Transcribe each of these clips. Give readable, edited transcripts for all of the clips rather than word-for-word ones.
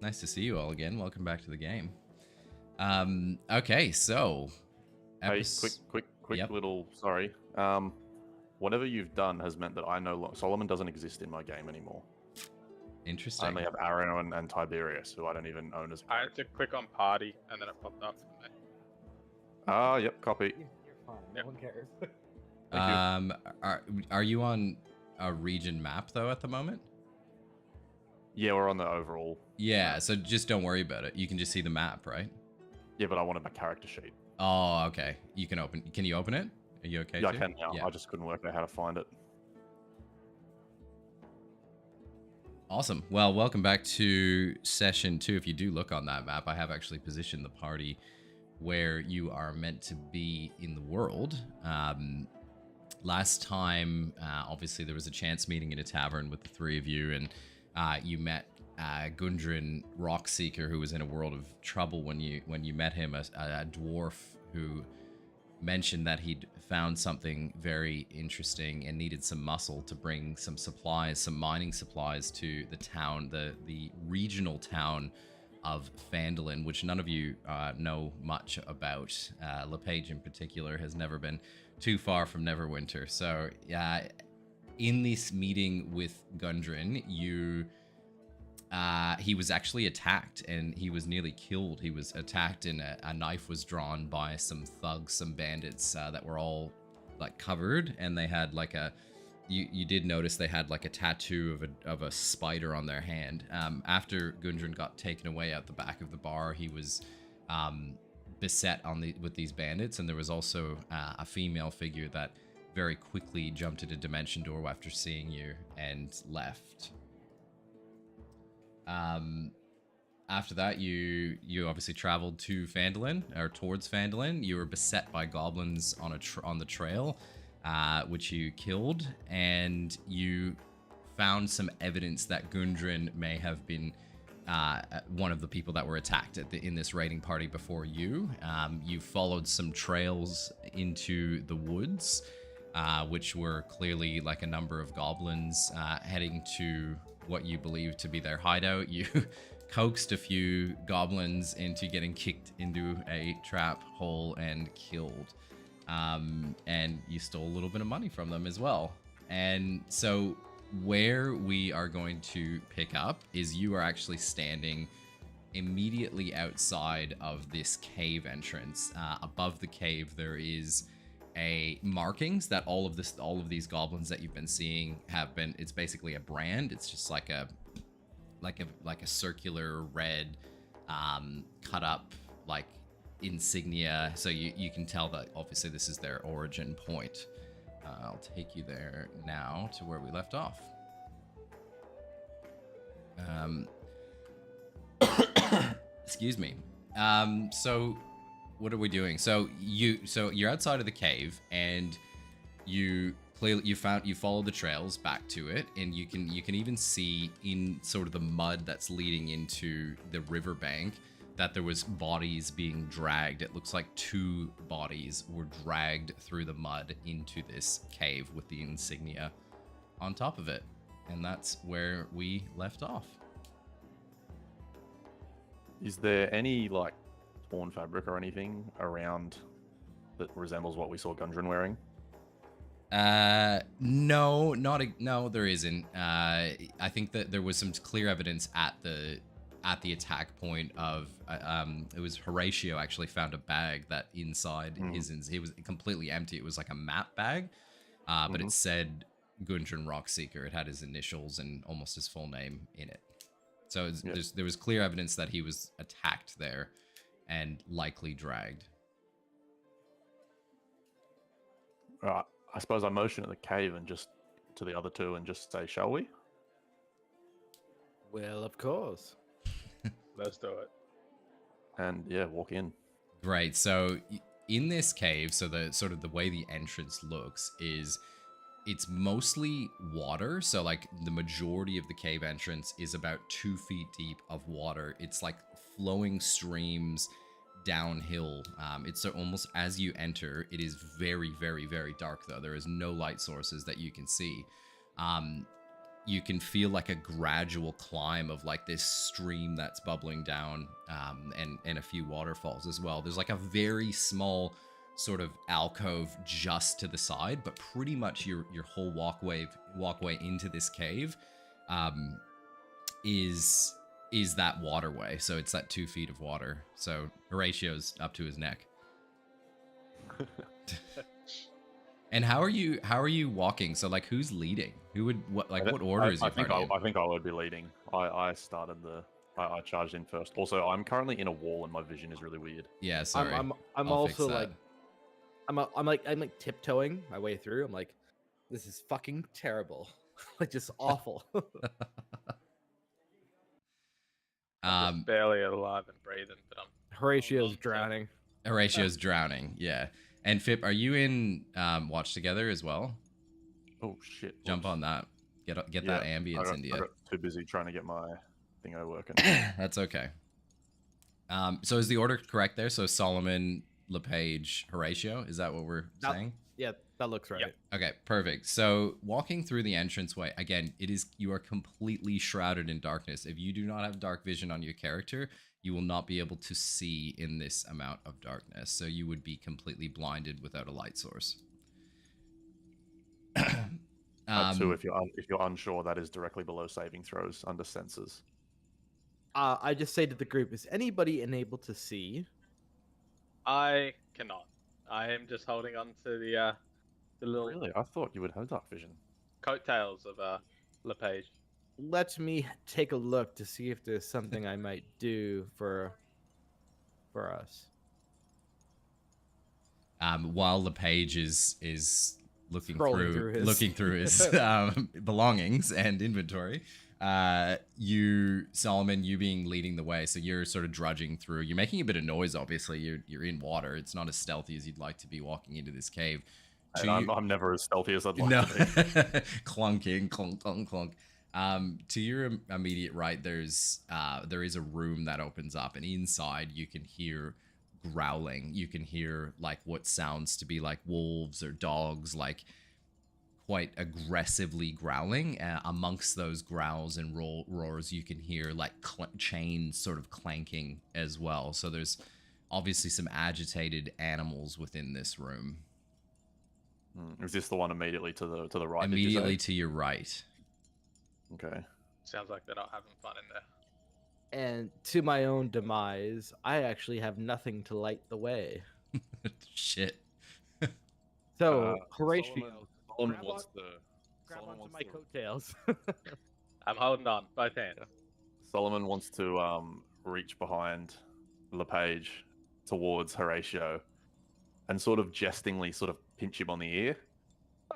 Nice to see you all again. Welcome back to the game. Okay, so... Hey, quick Yep. little, sorry. Whatever you've done has meant that I no longer... Solomon doesn't exist in my game anymore. Interesting. I only have Aaron and Tiberius, who I don't even own as... I had to click on party, and then it popped up for me. Ah, yep, copy. You're fine. No one cares. Are you on a region map, though, at the moment? Yeah, we're on the overall. Yeah, so just don't worry about it. You can just see the map, right? Yeah, but I wanted my character sheet. Oh, okay. You can open... Can you open it? Are you okay? Yeah, too? I can now. Yeah. I just couldn't work out how to find it. Awesome. Well, welcome back to session 2. If you do look on that map, I have actually positioned the party where you are meant to be in the world. Last time, obviously, there was a chance meeting in a tavern with the three of you, and you met Gundren Rockseeker, who was in a world of trouble when you met him, a dwarf who mentioned that he'd found something very interesting and needed some muscle to bring some supplies, some mining supplies to the town, the regional town of Phandalin, which none of you know much about. LePage in particular has never been too far from Neverwinter. So in this meeting with Gundren, he was actually attacked and he was nearly killed. He was attacked and a knife was drawn by some thugs, some bandits that were all like covered, and they had like a... You did notice they had like a tattoo of a spider on their hand. After Gundren got taken away out the back of the bar, he was beset with these bandits, and there was also a female figure that very quickly jumped at a dimension door after seeing you and left. After that, you obviously traveled to Phandalin, or towards Phandalin. You were beset by goblins on the trail, which you killed, and you found some evidence that Gundren may have been one of the people that were attacked in this raiding party before you. You followed some trails into the woods, which were clearly like a number of goblins heading to what you believe to be their hideout. You coaxed a few goblins into getting kicked into a trap hole and killed. And you stole a little bit of money from them as well. And so where we are going to pick up is you are actually standing immediately outside of this cave entrance. Above the cave, there is markings that all of these goblins that you've been seeing have been. It's basically a brand. It's just like a circular red cut up like insignia, so you can tell that obviously this is their origin point. I'll take you there now to where we left off. Excuse me. So what are we doing? So you're outside of the cave, and you follow the trails back to it, and you can even see in sort of the mud that's leading into the riverbank that there was bodies being dragged. It looks like 2 bodies were dragged through the mud into this cave with the insignia on top of it. And that's where we left off. Is there any, like, torn fabric or anything around that resembles what we saw Gundren wearing? No, there isn't. I think that there was some clear evidence at the attack point of it was Horatio actually found a bag that inside it was completely empty. It was like a map bag, but it said Gundren Rockseeker. It had his initials and almost his full name in it. So there was clear evidence that he was attacked there and likely dragged. Right. I suppose I motion at the cave and just to the other 2 and just say, shall we? Well, of course. Let's do it. And yeah, walk in. Great. So in this cave, so the way the entrance looks is it's mostly water. So like the majority of the cave entrance is about 2 feet deep of water. It's like flowing streams downhill. It's almost, as you enter, it is very, very, very dark though. There is no light sources that you can see. you can feel like a gradual climb of like this stream that's bubbling down, and a few waterfalls as well. There's like a very small sort of alcove just to the side, but pretty much your whole walkway into this cave is that waterway. So it's that 2 feet of water. So Horatio's up to his neck. And how are you walking? So like, who's leading? Who would what order is your party in? I think I would be leading. I charged in first. Also, I'm currently in a wall and my vision is really weird. Yeah, sorry. I'm I'll fix also that. like I'm like tiptoeing my way through. I'm like, this is fucking terrible. Like just awful. I'm just barely alive and breathing, but I'm Horatio's drowning. Horatio's drowning. Yeah. And Fip, are you in Watch Together as well? Oh shit! Jump on that. Get that ambience into you. I got too busy trying to get my thingo working. That's okay. So is the order correct there? So Solomon, LePage, Horatio. Is that what we're saying? Yeah, that looks right. Yep. Okay, perfect. So walking through the entranceway, again, you are completely shrouded in darkness. If you do not have dark vision on your character, you will not be able to see in this amount of darkness. So you would be completely blinded without a light source. Two, if you're unsure, that is directly below saving throws under senses. I just say to the group, is anybody unable to see? I cannot. I am just holding on to the little Really, I thought you would have dark vision. coattails of LePage. Let me take a look to see if there's something I might do for us. While LePage is looking Scrolling through his belongings and inventory, Solomon, you leading the way, so you're sort of drudging through. You're making a bit of noise, obviously. You're in water. It's not as stealthy as you'd like to be walking into this cave. And I'm never as stealthy as I'd like to be. Clunking, clunk, clunk, clunk. To your immediate right, there is a room that opens up, and inside you can hear growling. You can hear like what sounds to be like wolves or dogs, like quite aggressively growling. Amongst those growls and roars, you can hear like chains sort of clanking as well. So there's obviously some agitated animals within this room. Is this the one immediately to the right? Immediately to your right. Okay. Sounds like they're not having fun in there. And to my own demise, I actually have nothing to light the way. Shit. So, Horatio, Solomon grab wants grab onto my coattails. I'm holding on, both hands. Solomon wants to reach behind LePage towards Horatio and sort of jestingly sort of pinch him on the ear.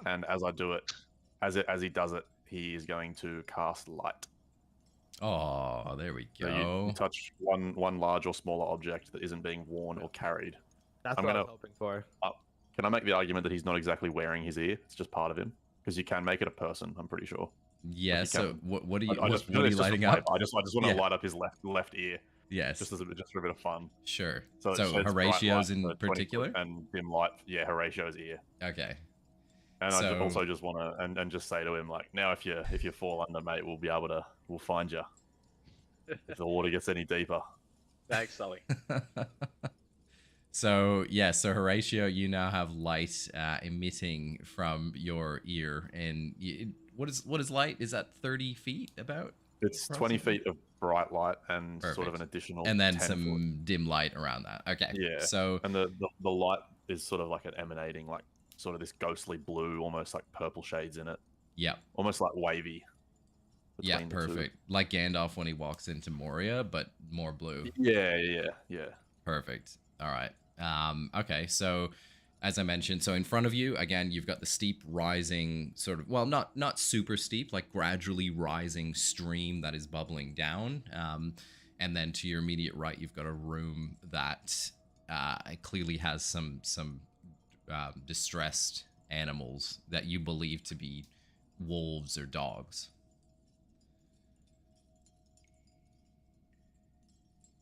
And as I do it, as he does it, he is going to cast light. Oh, there we go. So you touch one large or smaller object that isn't being worn or carried. That's what I was hoping for. Can I make the argument that he's not exactly wearing his ear? It's just part of him, because you can make it a person. I'm pretty sure. Yeah. So what are you just lighting up? I just want to light up his left ear. Yes. Just for a bit of fun. Sure. So Horatio's in particular, and dim light. Yeah, Horatio's ear. Okay. And I also just want to and just say to him, like, now if you fall under, mate, we'll find you. If the water gets any deeper. Thanks, Sully. So Horatio, you now have light emitting from your ear, and what is light? Is that 30 feet about? It's 20 feet of bright light and sort of an additional, and then some dim light around that. Okay. Yeah. So and the light is sort of like an emanating, like sort of this ghostly blue, almost like purple shades in it. Yeah. Almost like wavy. Yeah, perfect. Like Gandalf when he walks into Moria, but more blue. Yeah. Perfect. All right. Okay, so as I mentioned, so in front of you, again, you've got the steep rising sort of, well, not super steep, like gradually rising stream that is bubbling down. And then to your immediate right, you've got a room that clearly has some distressed animals that you believe to be wolves or dogs.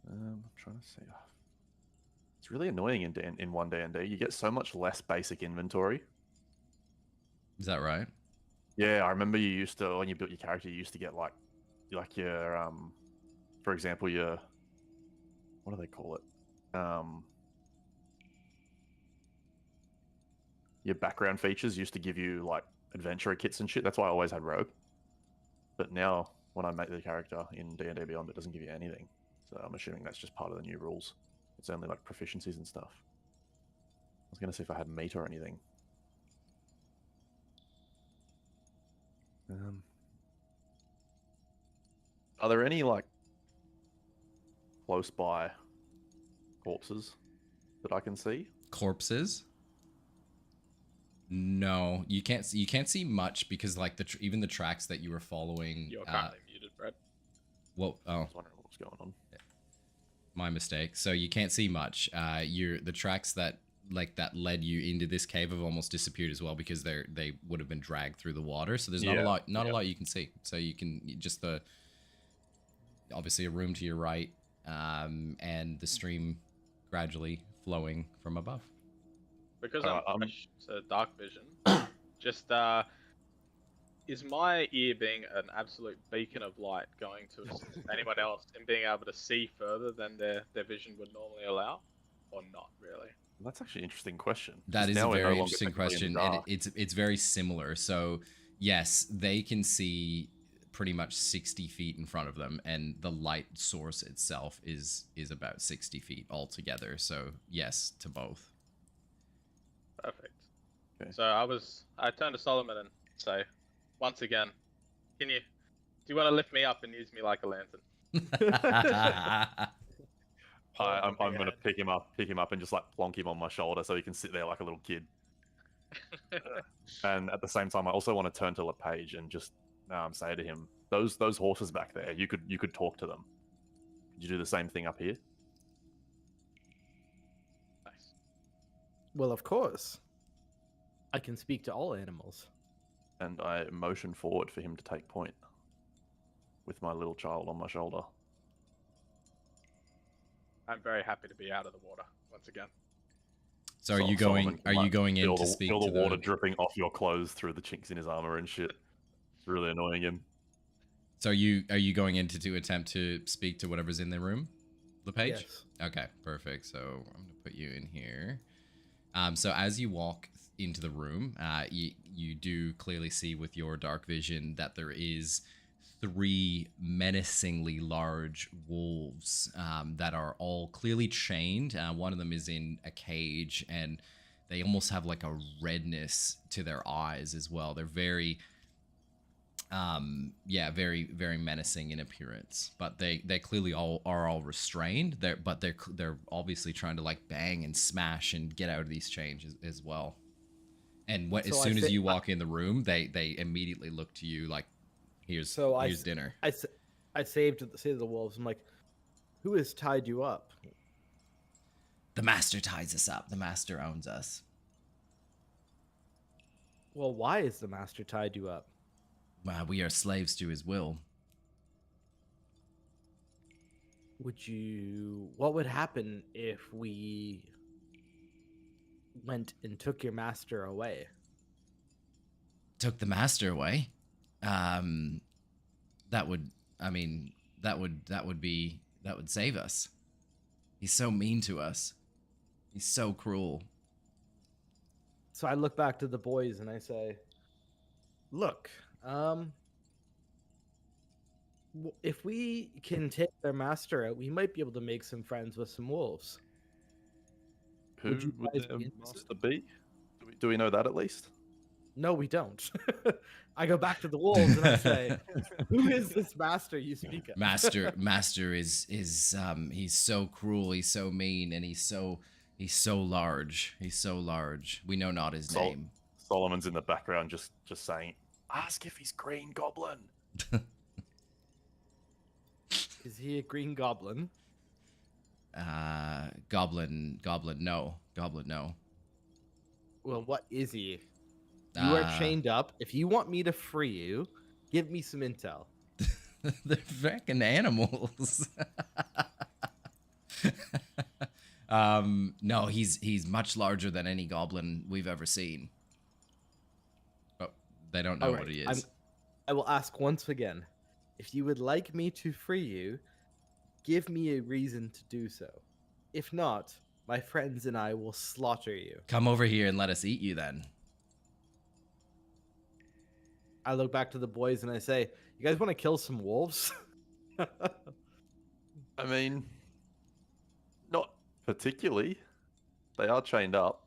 I'm trying to see. It's really annoying in 1D&D. You get so much less basic inventory. Is that right? Yeah, I remember you used to, when you built your character, you used to get like your for example, your, what do they call it? Your background features used to give you like adventurer kits and shit. That's why I always had rogue. But now when I make the character in D&D Beyond, it doesn't give you anything. So I'm assuming that's just part of the new rules. It's only like proficiencies and stuff. I was gonna see if I had meat or anything. Are there any like close by corpses that I can see? Corpses? No, you can't see much because like even the tracks that you were following. You're currently muted, Brad. Well, I oh, was wondering what was going on. my mistake. So you can't see much. The tracks that led you into this cave have almost disappeared as well because they would have been dragged through the water. So there's not a lot you can see. So you can just obviously a room to your right, and the stream gradually flowing from above. Because I'm fresh to dark vision, just is my ear being an absolute beacon of light going to assist anyone else in being able to see further than their vision would normally allow, or not really? That's actually an interesting question. That is a very interesting question, and it's very similar. So yes, they can see pretty much 60 feet in front of them, and the light source itself is about 60 feet altogether. So yes to both. Perfect. Okay. So I turned to Solomon and say, once again, do you want to lift me up and use me like a lantern? I'm going to pick him up and just like plonk him on my shoulder so he can sit there like a little kid. And at the same time, I also want to turn to LePage and just say to him, those horses back there, you could talk to them. Could you do the same thing up here? Nice. Well, of course. I can speak to all animals. And I motion forward for him to take point with my little child on my shoulder. I'm very happy to be out of the water once again. So are you going in to speak to the water dripping off your clothes through the chinks in his armor and shit? It's really annoying him. So are you going in to attempt to speak to whatever's in the room, LePage? Yes. Okay, perfect. So I'm gonna put you in here. So as you walk into the room, you do clearly see with your dark vision that there is 3 menacingly large wolves that are all clearly chained. One of them is in a cage, and they almost have like a redness to their eyes as well. They're very very, very menacing in appearance, but they clearly are all restrained. They're obviously trying to like bang and smash and get out of these chains as well. And as soon as you walk in the room, they immediately look to you like, here's dinner. I say to the wolves, I'm like, who has tied you up? The master ties us up. The master owns us. Well, why is the master tied you up? We are slaves to his will. What would happen if we went and took your master away? Took the master away? That would save us. He's so mean to us. He's so cruel. So I look back to the boys and I say, look, if we can take their master out, we might be able to make some friends with some wolves. Who Would you would guys their be interested? master be? Do we know that at least? No, we don't. I go back to the wolves and I say, who is this master you speak of? Master is he's so cruel, he's so mean, and he's so large. He's so large. We know not his name. Solomon's in the background just saying, ask if he's Green Goblin. Is he a green goblin? Goblin, no. Well, what is he? You are chained up. If you want me to free you, give me some intel. They're freaking animals. No, he's much larger than any goblin we've ever seen. Oh, They don't know what he is. I will ask once again. If you would like me to free you, give me a reason to do so. If not, my friends and I will slaughter you. Come over here and let us eat you then. I look back to the boys and I say, you guys want to kill some wolves? I mean, not particularly. They are chained up.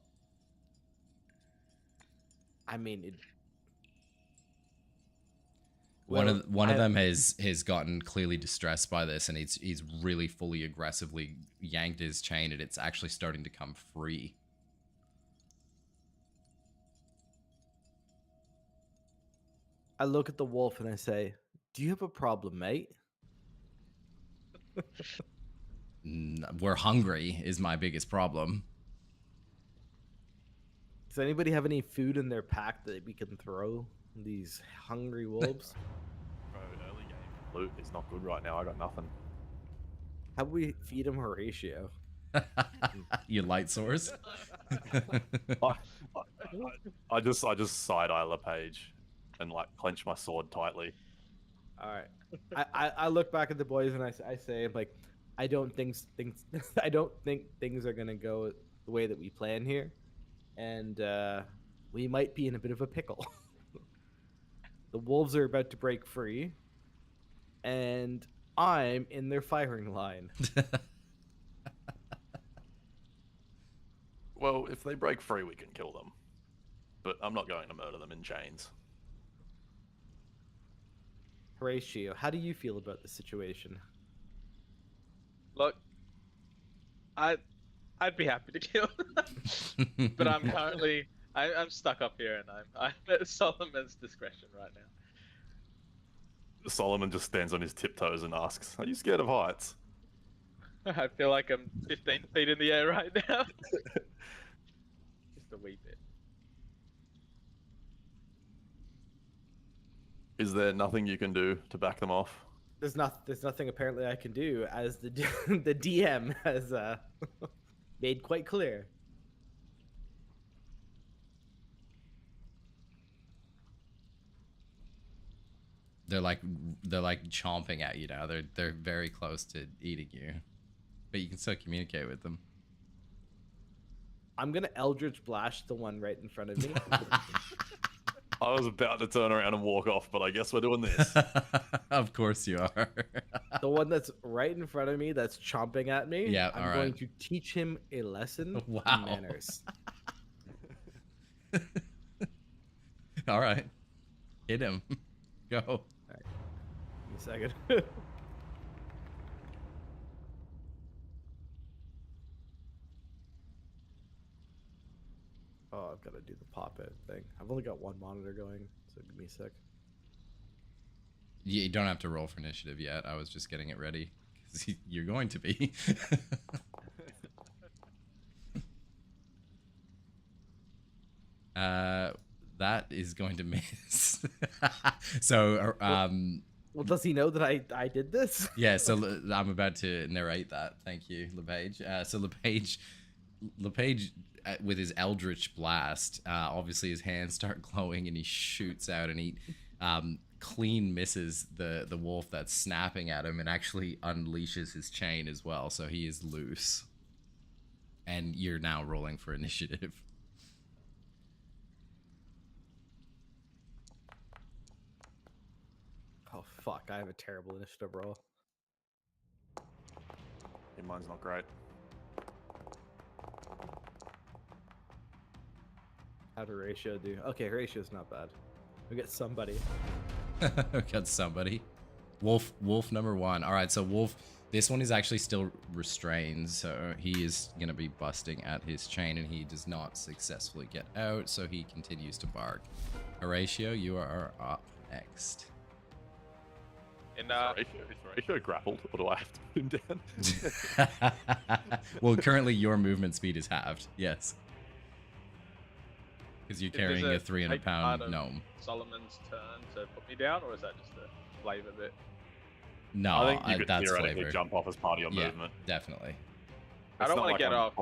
I mean, One of them has gotten clearly distressed by this, and he's really fully aggressively yanked his chain, and it's actually starting to come free. I look at the wolf and I say, do you have a problem, mate? We're hungry is my biggest problem. Does anybody have any food in their pack that we can throw these hungry wolves? Bro, early game loot is not good right now. I got nothing. How do we feed him Horatio? Your light source. I just side eye LePage and like clench my sword tightly. All right. I look back at the boys and I say, like, I don't think things are gonna go the way that we plan here, and we might be in a bit of a pickle. The wolves are about to break free, and I'm in their firing line. Well, if they break free, we can kill them, but I'm not going to murder them in chains. Horatio, how do you feel about the situation? Look, I'd be happy to kill, but I'm currently I'm stuck up here, and I'm at Solomon's discretion right now. Solomon just stands on his tiptoes and asks, "Are you scared of heights?" I feel like I'm 15 feet in the air right now. Just a wee bit. Is there nothing you can do to back them off? There's nothing apparently I can do, as the the DM has made quite clear. They're like chomping at you now. They're very close to eating you, but you can still communicate with them. I'm gonna Eldritch Blast the one right in front of me. I was about to turn around and walk off, but I guess we're doing this. Of course you are. The one that's right in front of me, that's chomping at me. Yeah, I'm going to teach him a lesson Wow. in manners. All right, hit him. Go. All right. Give me a second. Oh, I've got to do the pop-it thing. I've only got one monitor going, so give me a sec. You don't have to roll for initiative yet. I was just getting it ready because you're going to be. That is going to miss. So, well, does he know that I did this? yeah. So I'm about to narrate that. Thank you, LePage. So LePage, with his Eldritch Blast, obviously his hands start glowing and he shoots out and he clean misses the wolf that's snapping at him and actually unleashes his chain as well. So he is loose. And you're now rolling for initiative. Oh, fuck. I have a terrible initiative roll. Yeah, mine's not great. How did Horatio do? Okay, Horatio's not bad. We get somebody. Got somebody. Wolf number 1. All right, so Wolf, this one is actually still restrained, so he is going to be busting at his chain, and he does not successfully get out, so he continues to bark. Horatio, you are up next. And Is Horatio grappled, or do I have to put him down? Well, currently your movement speed is halved. Yes. Because you're carrying a 300-pound gnome. Solomon's turn to put me down, or is that just a flavor bit? No, I think you could that's theoretically flavor. jump off as part of your movement. Definitely. I don't want to get off.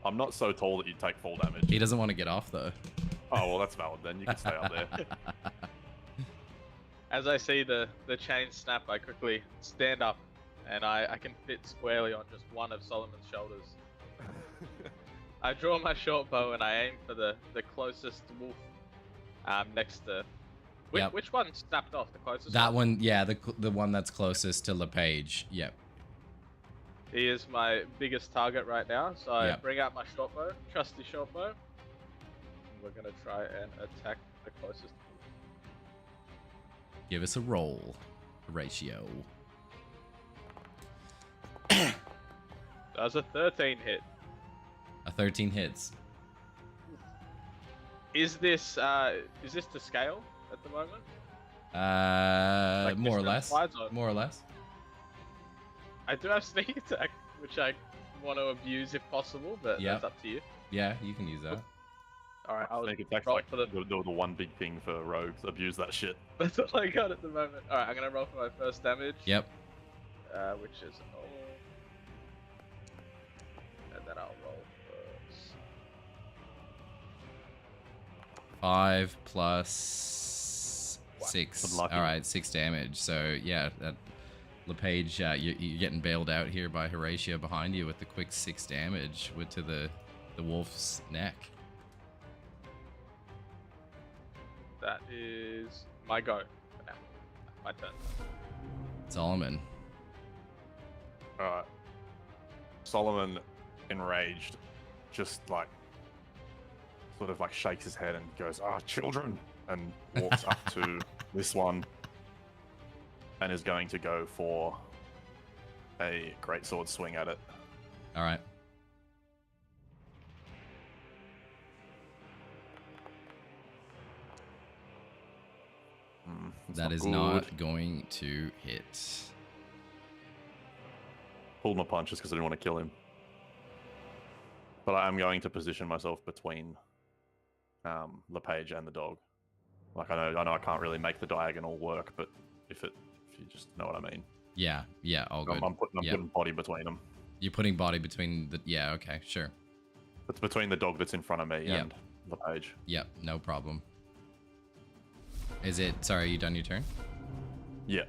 I'm not so tall that you take full damage. He doesn't want to get off, though. Oh, well, that's valid then. You can stay up there. As I see the chain snap, I quickly stand up, and I can fit squarely on just one of Solomon's shoulders. I draw my short bow and I aim for the closest wolf next to... Which one snapped off? The closest That one, yeah, the one that's closest to LePage. Yep. He is my biggest target right now, so I bring out my short bow, trusty short bow. And we're going to try and attack the closest. Give us a roll. Ratio. Does a 13 hit. A 13 hits. Is this to scale at the moment? Like More or less. Or... More or less. I do have sneak attack, which I want to abuse if possible, but that's up to you. Yeah, you can use that. Alright, I'll sneak attack's roll like for the one big thing for rogues. Abuse that shit. That's all I got at the moment. Alright, I'm gonna roll for my first damage. Yep. Which is and then I'll roll for 5 plus 6. Alright, 6 damage. So yeah, that LePage, you're getting bailed out here by Horatio behind you with the quick 6 damage to the wolf's neck. That is my go for now. My turn. Solomon. Alright. Solomon, enraged, just like sort of like shakes his head and goes, "Ah, children," and walks up to this one and is going to go for a greatsword swing at it. All right. That is not going to hit. Pulled my punches because I didn't want to kill him. But I am going to position myself between LePage and the dog. Like I know I can't really make the diagonal work, but if you just know what I mean. Yeah, all good. I'm putting body between them. You're putting body between the... Yeah, okay, sure. It's between the dog that's in front of me and LePage. Yep, no problem. Is it... Sorry, are you done your turn? Yeah.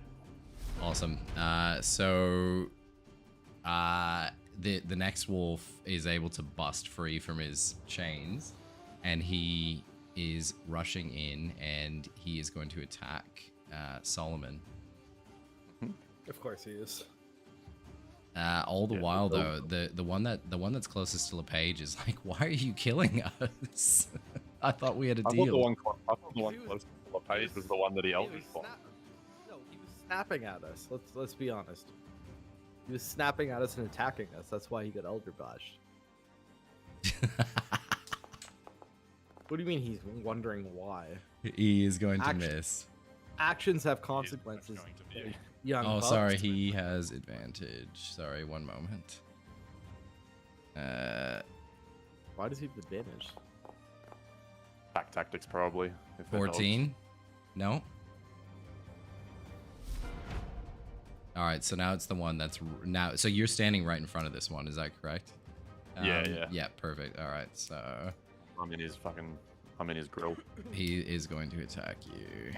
Awesome. So... The next wolf is able to bust free from his chains, and he is rushing in, and he is going to attack Solomon. Of course he is. All the while, though, the one that's closest to LePage is like, "Why are you killing us? I thought we had a deal." I thought the one closest to LePage was the one that he Eldritch bombed. No, he was snapping at us. Let's be honest. He was snapping at us and attacking us. That's why he got Eldritch bashed. What do you mean he's wondering why? He is going to miss. Actions have consequences. Young oh, pups. sorry, he has advantage. Sorry, one moment. Why does he have advantage? Pack tactics, probably. 14? No? Alright, so now it's the one that's... now. So you're standing right in front of this one, is that correct? Yeah. Yeah, perfect. Alright, so... I'm in his grill. He is going to attack you.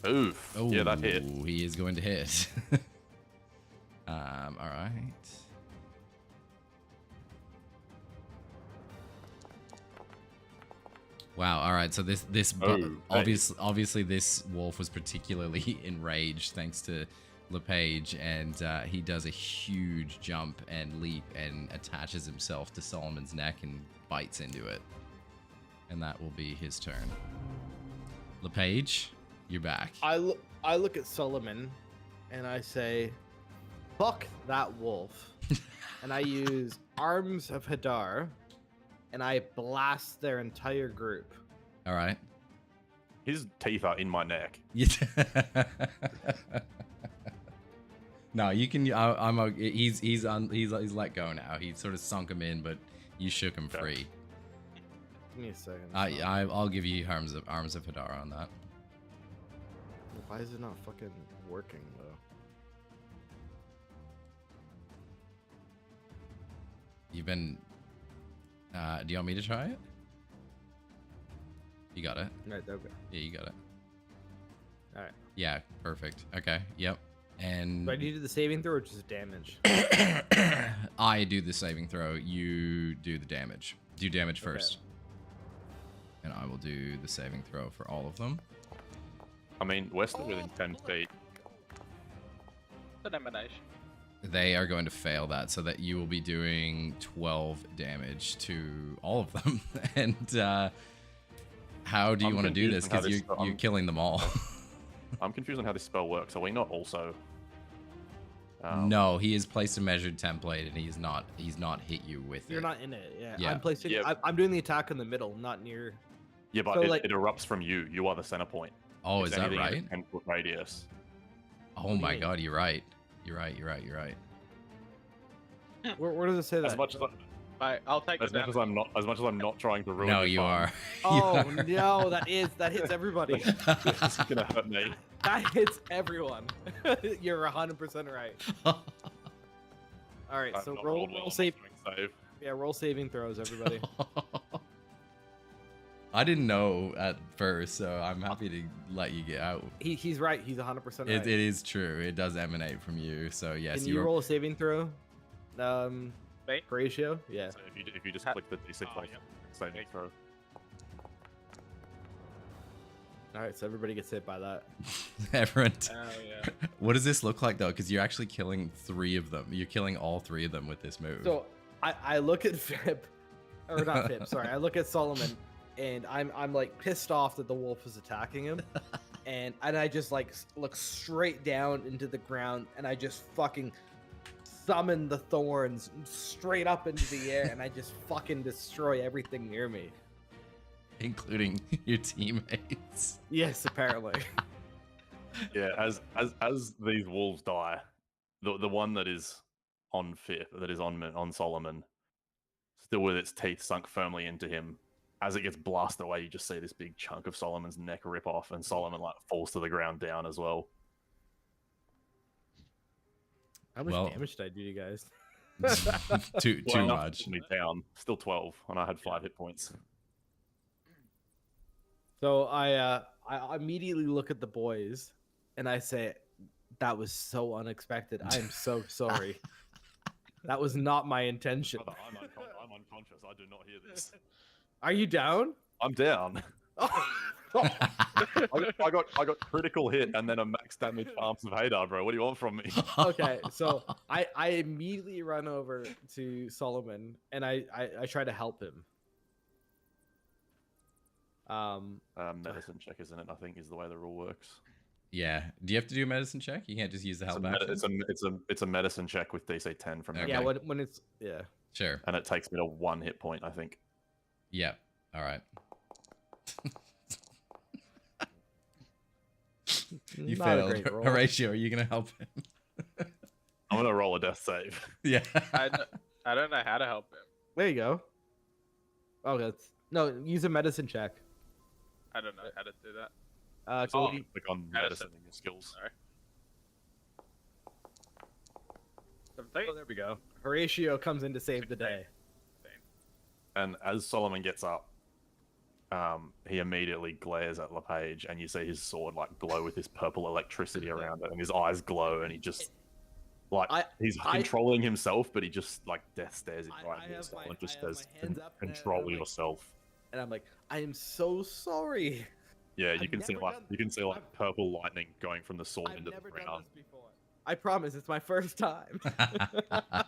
Oof. Oh, yeah, that hit. He is going to hit. All right. Wow. All right. So obviously this wolf was particularly enraged thanks to LePage, and he does a huge jump and leap and attaches himself to Solomon's neck and bites into it. And that will be his turn. LePage, you're back. I look at Solomon and I say, "Fuck that wolf," and I use Arms of Hadar, and I blast their entire group. All right. His teeth are in my neck. No, you can. He's let go now. He sort of sunk him in, but you shook him free. Give me a second. I'll give you Arms of Hadar on that. Why is it not fucking working though? You've been. Do you want me to try it? You got it. Right, okay. Yeah, you got it. All right. Yeah, perfect. Okay, yep. And Do I need to do the saving throw or just damage? I do the saving throw. You do the damage. Do damage first. And I will do the saving throw for all of them. I mean, we're still within 10 feet. Elimination. They are going to fail that, so that you will be doing 12 damage to all of them. And how do you want to do this? Because you're killing them all. I'm confused on how this spell works. Are we not also? No, he has placed a measured template, and he's not hit you with it. You're not in it. Yeah. Yeah. I'm placing. Yeah. I'm doing the attack in the middle, not near. Yeah, but So, it, like- it erupts from you. You are the center point. Oh, It's is that anything in a right? 10-foot radius. Oh do you my mean? god, you're right. You're right. Where does it say that? As much as Right, I'll take as the much damage. as I'm not trying to ruin. No, your you fun, are. Oh no, that hits everybody. It's gonna hurt me. That hits everyone. You're 100% right. All right, I've so not roll rolled well save. enough to make save. Yeah, roll saving throws, everybody. I didn't know at first, so I'm happy to let you get out. He's right. He's 100% right. It is true. It does emanate from you. So yes, Can you roll a saving throw? Me? Horatio? Yeah. So if you just click the D6 Oh, like yeah. saving throw. All right, so everybody gets hit by that. Everyone. Oh yeah. What does this look like though? Because you're actually killing 3 of them. You're killing all 3 of them with this move. So I look at Fib, or not Fib. Sorry, I look at Solomon, and I'm like pissed off that the wolf is attacking him, and I just like look straight down into the ground, and I just fucking summon the thorns straight up into the air, and I just fucking destroy everything near me. Including your teammates. Yes, apparently. Yeah, as these wolves die, the one that is on Fifth, that is on Solomon, still with its teeth sunk firmly into him, as it gets blasted away, you just see this big chunk of Solomon's neck rip off, and Solomon like falls to the ground down as well. How much Well- damage did I do to you guys? too Well, much. Me down, still 12, and I had 5 hit points. So I immediately look at the boys, and I say, "That was so unexpected. I am so sorry. That was not my intention." I'm unconscious. I do not hear this. Are you down? I'm down. I got critical hit and then a max damage arms of Hideout, bro. What do you want from me? Okay, so I immediately run over to Solomon, and I try to help him. Medicine check, isn't it? I think is the way the rule works. Yeah. Do you have to do a medicine check? You can't just use the help action? It's a medicine check with DC 10 from Okay. Yeah, when it's Sure. and it takes me to 1 hit point, I think. Yeah. All right. You not a failed. great roll. Horatio, are you going to help him? I'm gonna roll a death save. Yeah. I don't know how to help him. There you go. Oh, that's no. Use a medicine check. I don't know how to do that. So Oh. Click on medicine in your skills. Sorry. 17? oh, there we go. Horatio comes in to save the day. And as Solomon gets up, he immediately glares at LePage, and you see his sword like glow with this purple electricity around it, and his eyes glow, and he just like he's controlling himself, but he just like death stares him right in the soul and just says, "Control I'm like- yourself." And I'm like, I am so sorry. Yeah, you I've can see never like done- purple lightning going from the sword I've into the never done ground. this before. I promise, it's my first time.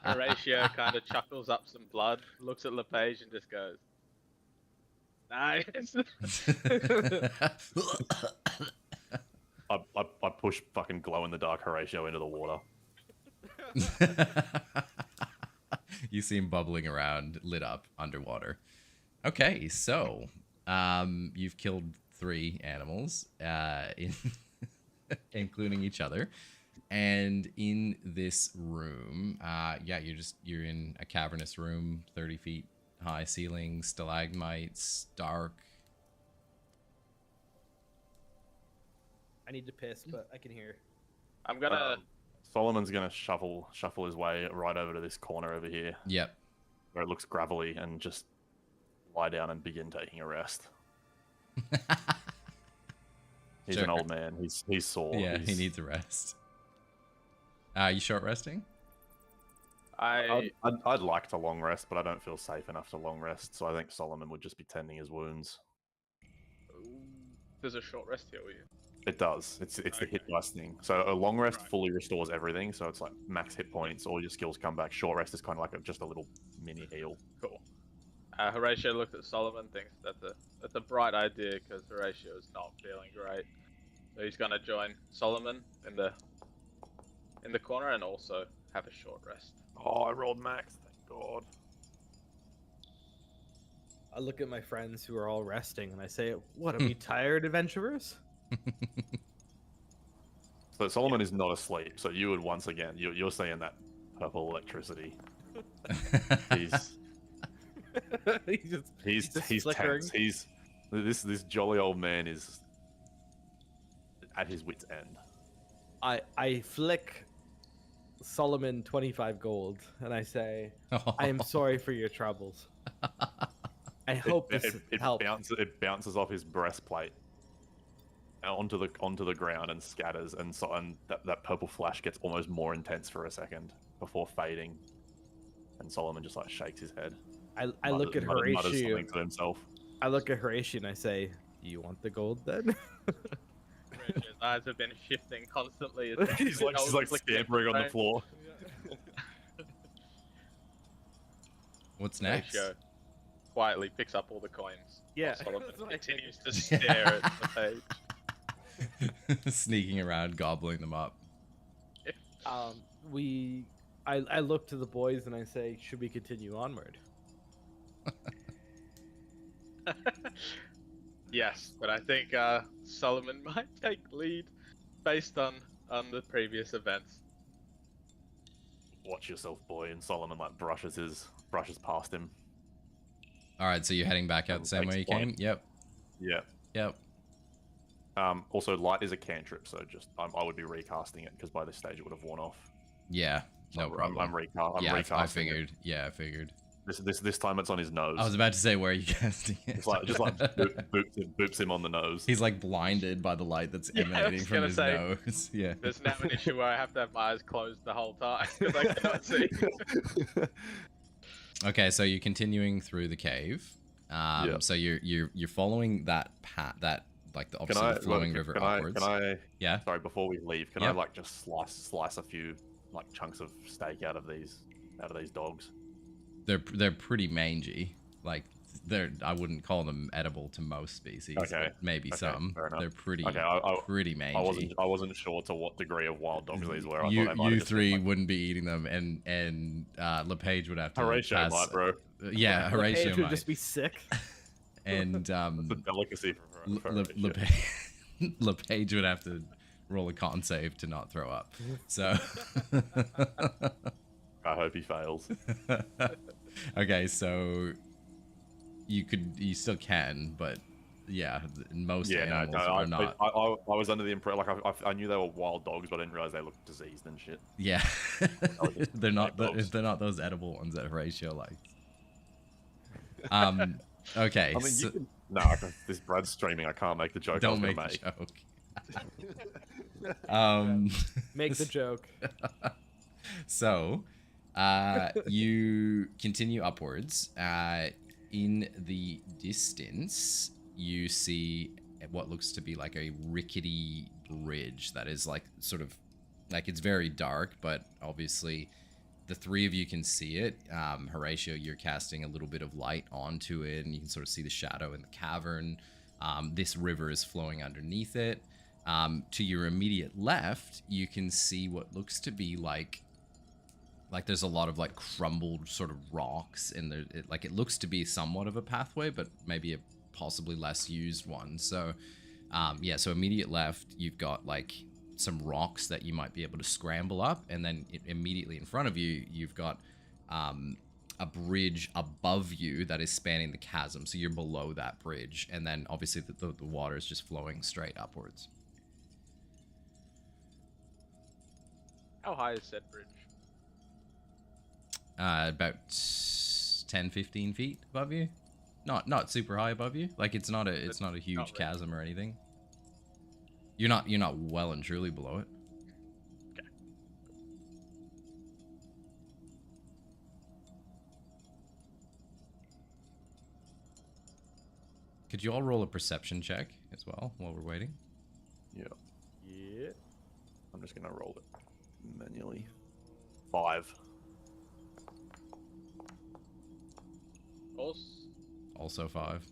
Horatio kind of chuckles up some blood, looks at LePage, and just goes, "Nice." I push fucking glow in the dark Horatio into the water. You see him bubbling around, lit up underwater. Okay, so you've killed 3 animals, including each other. And in this room, yeah, you're in a cavernous room, 30 feet high ceiling, stalagmites, dark. I need to piss, but I can hear. I'm gonna. Solomon's gonna shuffle his way right over to this corner over here, Yep. where it looks gravelly, and just lie down and begin taking a rest. He's Sure. an old man. He's sore. Yeah, he needs a rest. You short resting? I I'd like to long rest, but I don't feel safe enough to long rest. So I think Solomon would just be tending his wounds. there's a short rest here with you. It does. It's the hit dice thing. So a long rest fully restores everything. So it's like max hit points, all your skills come back. Short rest is kind of like just a little mini heal. Cool. Horatio looked at Solomon, thinks that's a bright idea because Horatio is not feeling great. So he's gonna join Solomon in the corner and also have a short rest. Oh, I rolled max. Thank God. I look at my friends who are all resting and I say, "What, are we tired, adventurers?" So Solomon is not asleep. So you would once again, you're seeing that purple electricity. He's flickering. tense. This jolly old man is at his wit's end. I flick Solomon 25 gold and I say, "I am sorry for your troubles. I hope this helps." It bounces off his breastplate onto the ground and scatters, and that purple flash gets almost more intense for a second before fading. And Solomon just like shakes his head. I look at Horatio. Mutters something to himself. I look at Horatio and I say, "Do you want the gold then?" Horatio's eyes have been shifting constantly. He's like scampering on the floor. What's next? Horatio quietly picks up all the coins. Yeah. Solomon continues to stare at the page. Sneaking around, gobbling them up. I look to the boys and I say, "Should we continue onward?" Yes, but I think Solomon might take lead based on the previous events. Watch yourself, boy. And Solomon like brushes past him. All right, so you're heading back out the same way you came? Yep. Yeah. Yep. Also, light is a cantrip, so just I would be recasting it because by this stage it would have worn off. Yeah. No problem. I'm recasting. I figured. Yeah, I figured. This time it's on his nose. I was about to say, where are you casting it? Just like boops him on the nose. He's like blinded by the light that's emanating from his nose. Yeah. There's now an issue where I have to have my eyes closed the whole time because I cannot see. Okay, so you're continuing through the cave. So you're following that path, that like the obviously the flowing river upwards. Yeah. Sorry, before we leave, can I like just slice a few like chunks of steak out of these dogs? They're pretty mangy. Like I wouldn't call them edible to most species. Okay. But maybe some. They're pretty pretty mangy. I wasn't sure to what degree of wild dogs these were. You three wouldn't be eating them, and LePage would have to. Horatio might, bro. Yeah, Horatio would might just be sick. And it's a delicacy for LePage would have to roll a con save to not throw up. So I hope he fails. Okay, so you still can, but yeah, most animals are not. I was under the impression, like I knew they were wild dogs, but I didn't realize they looked diseased and shit. Yeah, they're not those edible ones that Horatio likes. Okay. I mean, this Brad's streaming. I can't make the joke. Don't make the joke. Make the joke. So, you continue upwards. In the distance, you see what looks to be like a rickety bridge that is like sort of like it's very dark, but obviously the three of you can see it. Horatio, you're casting a little bit of light onto it, and you can sort of see the shadow in the cavern. This river is flowing underneath it. To your immediate left, you can see what looks to be like there's a lot of like crumbled sort of rocks, and it looks to be somewhat of a pathway, but maybe a possibly less used one. So, so immediate left, you've got like some rocks that you might be able to scramble up, and then immediately in front of you, you've got a bridge above you that is spanning the chasm. So you're below that bridge, and then obviously the water is just flowing straight upwards. How high is said bridge? About 10-15 feet above you. Not super high above you. Like it's not a huge not really. chasm or anything. You're not well and truly below it. Okay. Could you all roll a perception check as well while we're waiting? Yeah. Yeah. I'm just gonna roll it manually. 5. Also 5.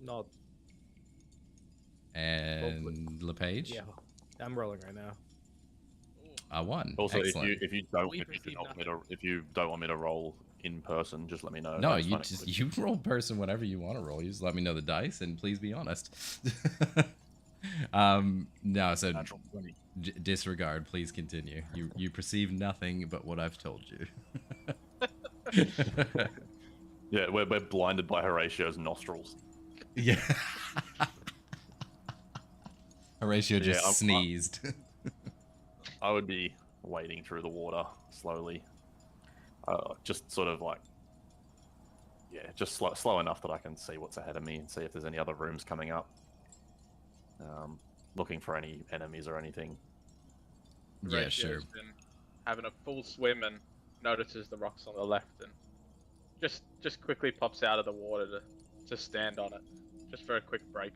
No. And LePage? Yeah. I'm rolling right now. I won. Also, Excellent. if you don't We if you perceive don't want me to if you don't want me to roll in person, just let me know. No, That's you fine. you roll person whatever you want to roll. You just let me know the dice and please be honest. No, so Natural 20. disregard. Please continue. You perceive nothing but what I've told you. Yeah, we're blinded by Horatio's nostrils. Yeah. Horatio just I'm- sneezed. I would be wading through the water slowly. Just sort of like, yeah, just slow enough that I can see what's ahead of me and see if there's any other rooms coming up. Looking for any enemies or anything. Yeah, Horatio's sure. been having a full swim and notices the rocks on the left and just quickly pops out of the water to stand on it, just for a quick break.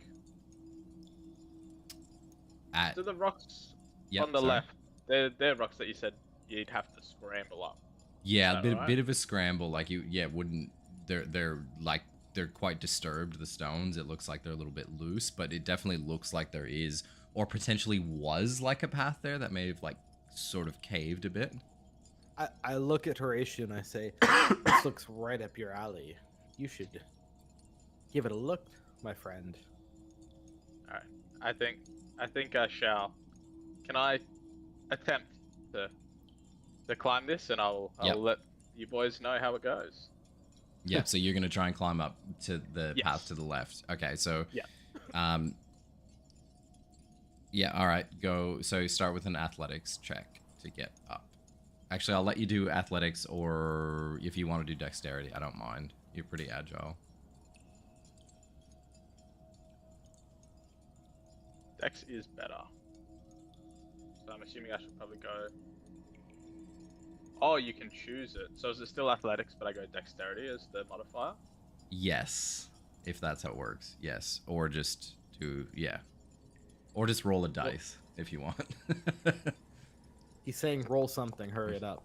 So the rocks Yep, on the sorry. left, they're rocks that you said you'd have to scramble up. Yeah, Is a that bit, right? bit of a scramble. Like wouldn't. They're quite disturbed. The stones. It looks like they're a little bit loose, but it definitely looks like there is, or potentially was, like a path there that may have like sort of caved a bit. I look at Horatio and I say, "This looks right up your alley. You should give it a look, my friend." All right, I think I shall. Can I attempt to climb this, and I'll Yep. let you boys know how it goes. Yeah, so you're gonna try and climb up to the Yes. path to the left. Okay, so Yeah. Yeah, all right, go. So start with an athletics check to get up. Actually, I'll let you do athletics, or if you want to do dexterity, I don't mind. You're pretty agile. Dex is better, so I'm assuming I should probably go. Oh, you can choose it. So is it still athletics, but I go dexterity as the modifier? Yes, if that's how it works. Yes, or just do or just roll a dice if you want. He's saying, "Roll something. Hurry it up."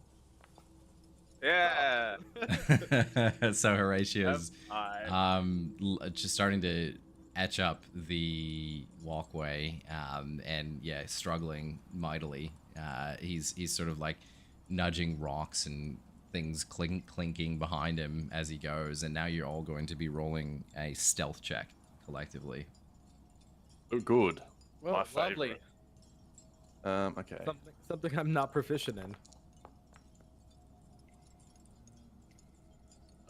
Yeah. So Horatio's I just starting to etch up the walkway, and yeah, struggling mightily. He's sort of like nudging rocks and things clinking behind him as he goes, and now you're all going to be rolling a stealth check collectively. Oh, good. Well, My favorite. lovely. Okay. Something I'm not proficient in.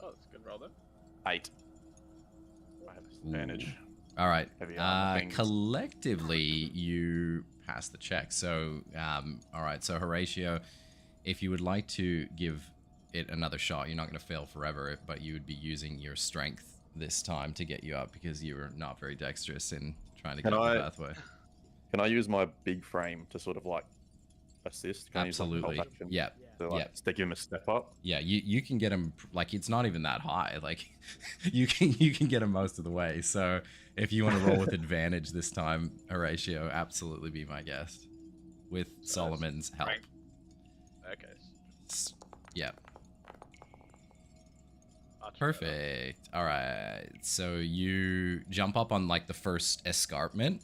Oh, that's a good roll then. 8. I have disadvantage. All right. Heavy armor things. Collectively, you pass the check. So, all right. So, Horatio, if you would like to give it another shot, you're not going to fail forever, but you would be using your strength this time to get you up because you were not very dexterous in trying to get up the pathway. Can I use my big frame to sort of like assist? Can I use, like, Absolutely. help action Yeah. to, like, Yeah. give him a step up? Yeah, you can get him, like, it's not even that high. Like, you can get him most of the way. So if you want to roll with advantage this time, Horatio, absolutely be my guest with Solomon's help. Right. Okay. Yeah. Much better. Perfect. All right. So you jump up on like the first escarpment.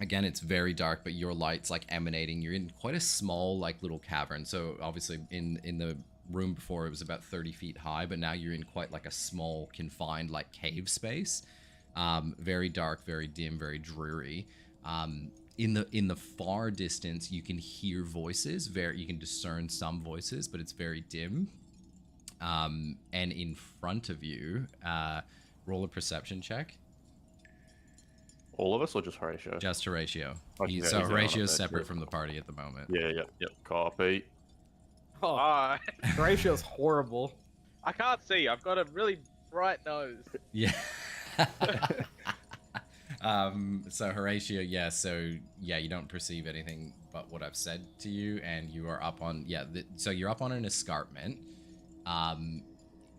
Again, it's very dark, but your light's like emanating. You're in quite a small, like, little cavern. So obviously in the room before it was about 30 feet high, but now you're in quite like a small, confined, like, cave space. Very dark, very dim, very dreary. In the far distance, you can hear voices. You can discern some voices, but it's very dim. And in front of you, roll a perception check. All of us or just Horatio? Just Horatio. Okay, he's So the one Horatio's up there, separate too. from the party at the moment. Yeah, yep. Copy. Oh, Ah, Horatio's horrible. I can't see. I've got a really bright nose. Yeah. So Horatio, yeah, so yeah, you don't perceive anything but what I've said to you, and you are up on, yeah, so you're up on an escarpment.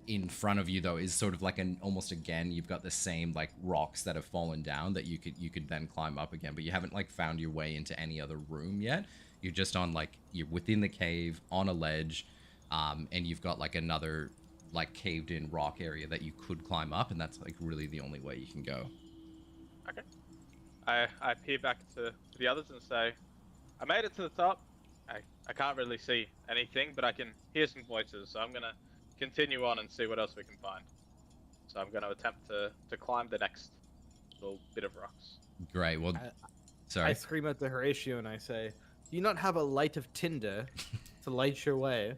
In front of you though is sort of like an, almost again, you've got the same like rocks that have fallen down that you could then climb up again, but you haven't like found your way into any other room yet. You're just on like, you're within the cave on a ledge, and you've got like another like caved in rock area that you could climb up, and that's like really the only way you can go. Okay. I peer back to the others and say, I made it to the top. I can't really see anything, but I can hear some voices, so I'm gonna continue on and see what else we can find. So I'm gonna attempt to climb the next little bit of rocks. Great. Well, sorry. I scream at the Horatio and I say, "Do you not have a light of tinder to light your way?"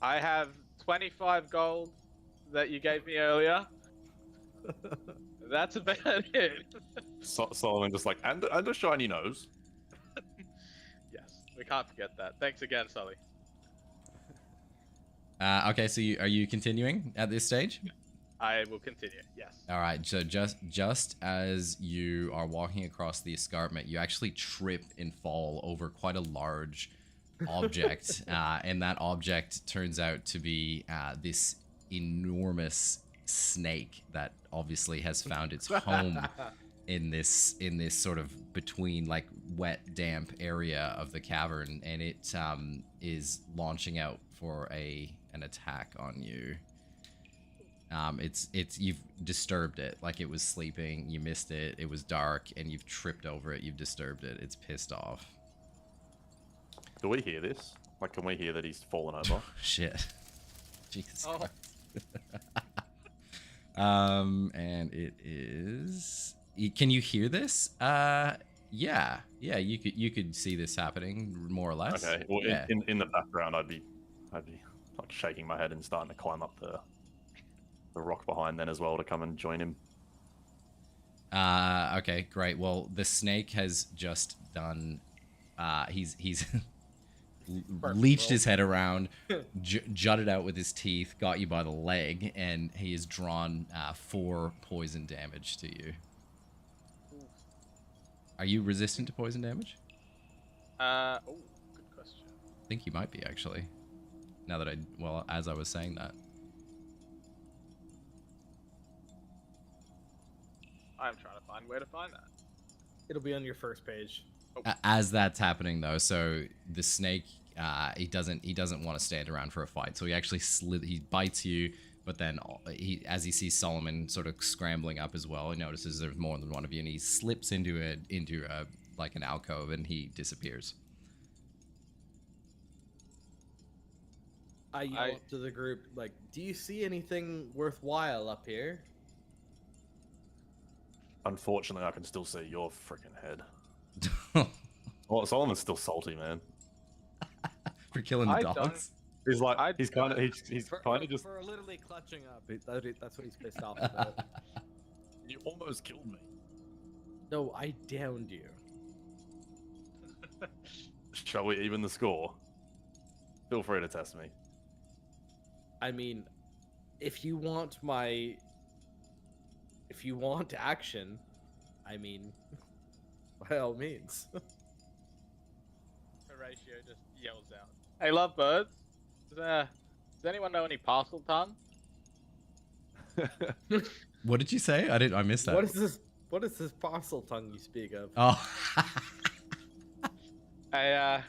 I have 25 gold that you gave me earlier. That's about it. Solomon just like, and a shiny nose. Yes, we can't forget that. Thanks again, Sully. Okay, so are you continuing at this stage? I will continue, yes. All right, so just as you are walking across the escarpment, you actually trip and fall over quite a large object, and that object turns out to be this enormous snake that obviously has found its home in this sort of between like wet, damp area of the cavern, and it is launching out for an attack on you. It's you've disturbed it, like it was sleeping, you missed it, it was dark, and you've tripped over it, you've disturbed it, it's pissed off. Do we hear this? Like, can we hear that he's fallen over? Shit. Jesus Oh. Christ. And it is. Can you hear this? Yeah. You could see this happening more or less. Okay. Well, yeah. in the background, I'd be like shaking my head and starting to climb up the rock behind then as well to come and join him. Okay, great. Well, the snake has just done. He's leached his head around, jutted out with his teeth, got you by the leg, and he has drawn 4 poison damage to you. Are you resistant to poison damage? Oh, good question. I think you might be, actually. Now that as I was saying that. I'm trying to find where to find that. It'll be on your first page. As that's happening, though, so the snake, he doesn't want to stand around for a fight, so he actually he bites you, but then as he sees Solomon sort of scrambling up as well, he notices there's more than one of you, and he slips into a like an alcove, and he disappears. I yell up to the group, like, "Do you see anything worthwhile up here?" Unfortunately, I can still see your freaking head. Well, Solomon's still salty, man. For killing the dogs. He's like, he's kind of just. For literally clutching up. That's what he's pissed off about. You almost killed me. No, I downed you. Shall we even the score? Feel free to test me. I mean, if you want action, I mean, by all means. Horatio just yells out, "Hey, lovebirds! Does anyone know any parcel tongue?" What did you say? I missed that. What is this parcel tongue you speak of? Oh. That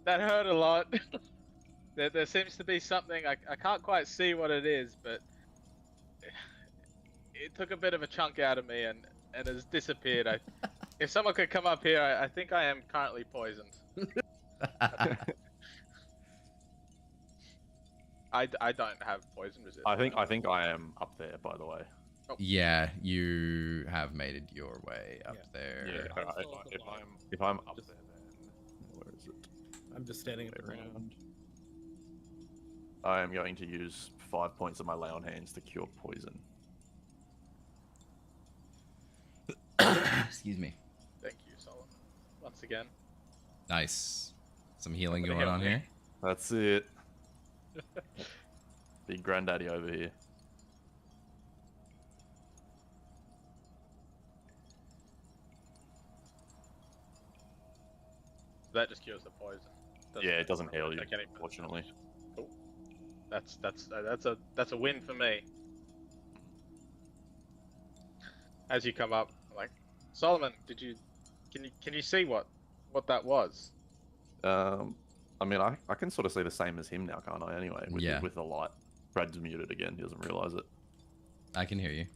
hurt a lot. There seems to be something, I can't quite see what it is, but it took a bit of a chunk out of me and has disappeared. If someone could come up here, I think I am currently poisoned. I don't have poison resistance. I think I am up there, by the way. Oh. Yeah, you have made it your way up there. Yeah, if I'm up there, then where is it? I'm just standing at the ground. I am going to use 5 points of my lay on hands to cure poison. Excuse me. Thank you, Solomon. Once again. Nice. Some healing going on here. That's it. Big granddaddy over here. That just cures the poison. Yeah, it doesn't heal you, take any- fortunately. Cool. That's a win for me. As you come up, I'm like, Solomon, can you see what that was? I mean, I can sort of see the same as him now, can't I? Anyway, Yeah. with the light. Brad's muted again. He doesn't realize it. I can hear you.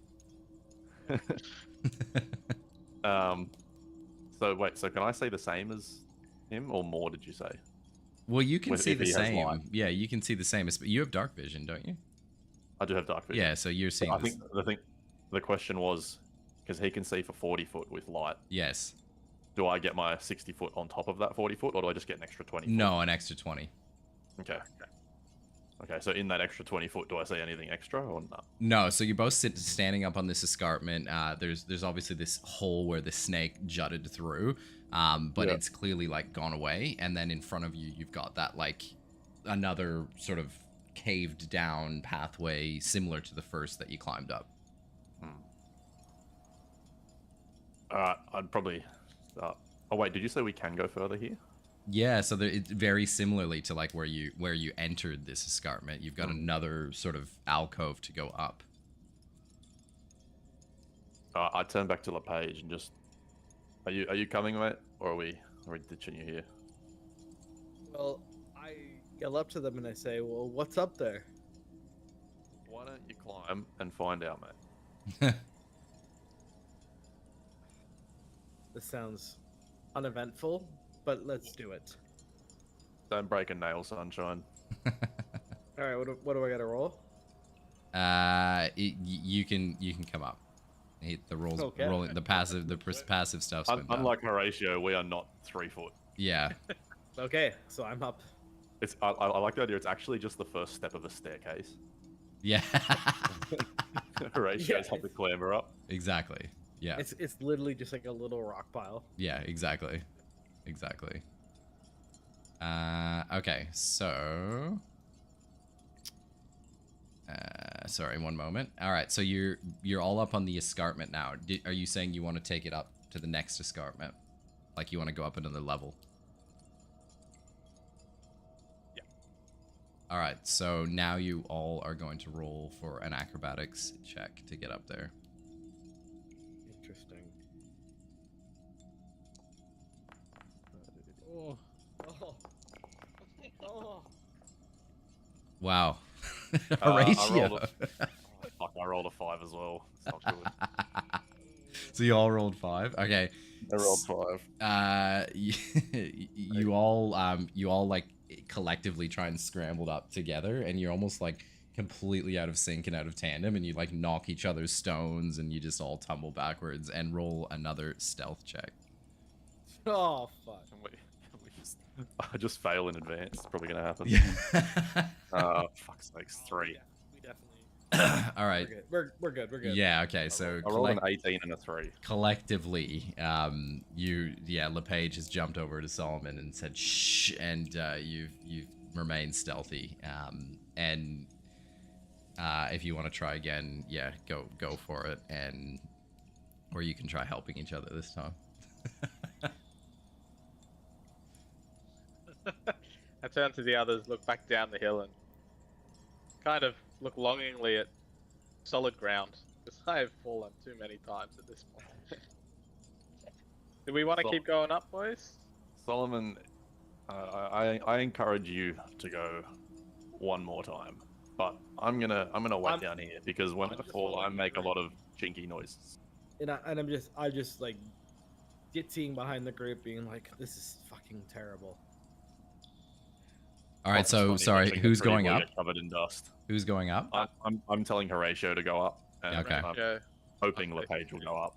So wait, so can I see the same as him, or more? Did you say? Well, you can see If the he has same. light. Yeah, you can see the same. You have dark vision, don't you? I do have dark vision. Yeah, so you're seeing. I This. think the question was because he can see for 40 foot with light. Yes. Do I get my 60 foot on top of that 40 foot, or do I just get an extra 20 foot? No, an extra 20. Okay. Okay, so in that extra 20 foot, do I see anything extra or not? No, so you're both standing up on this escarpment. There's obviously this hole where the snake jutted through, but Yeah. it's clearly like gone away. And then in front of you, you've got that like another sort of caved down pathway similar to the first that you climbed up. I'd probably. Oh wait, did you say we can go further here? Yeah, so it's very similarly to like where you entered this escarpment. You've got another sort of alcove to go up. I turn back to LePage and just. Are you coming, mate, or are we ditching you here? Well, I yell up to them and I say, "Well, what's up there?" Why don't you climb and find out, mate? This sounds uneventful, but let's do it. Don't break a nail, sunshine. All right, what do I gotta roll? You can come up. The rolls, Okay. rolling the passive stuff's been done. Unlike Horatio, we are not 3 foot. Yeah. Okay, so I'm up. I like the idea. It's actually just the first step of a staircase. Yeah. Horatio's Yeah. had to clamber up. Exactly. Yeah. It's literally just like a little rock pile. Yeah, exactly. Exactly. Okay, so sorry, one moment. All right, so you're all up on the escarpment now. Are you saying you want to take it up to the next escarpment? Like you want to go up another level? Yeah. All right, so now you all are going to roll for an acrobatics check to get up there. Interesting. Oh. Wow. I Horatio. I rolled a 5 as well. It's not good. So you all rolled 5. Okay. I rolled 5. You all like collectively try and scramble up together, and you're almost like completely out of sync and out of tandem, and you like knock each other's stones, and you just all tumble backwards. And roll another stealth check. Oh fuck. I just fail in advance. It's probably gonna happen. Yeah. Fuck's sakes, 3. Yeah, we definitely. All right. We're good. We're good. Yeah. Okay. So I rolled an 18 and a 3. collectively, LePage has jumped over to Solomon and said shh, and you've remained stealthy. And if you want to try again, yeah, go for it, or you can try helping each other this time. I turn to the others, look back down the hill, and kind of look longingly at solid ground, because I have fallen too many times at this point. Do we want to keep going up, boys? Solomon, I encourage you to go one more time, but I'm gonna wait down here because when I fall, I make a lot of chinky noises. And I'm just like ditsying behind the group, being like, "This is fucking terrible." All right. So sorry, who's going up? Covered in dust. Who's going up? I'm telling Horatio to go up. And Okay. I'm hoping LePage will go up.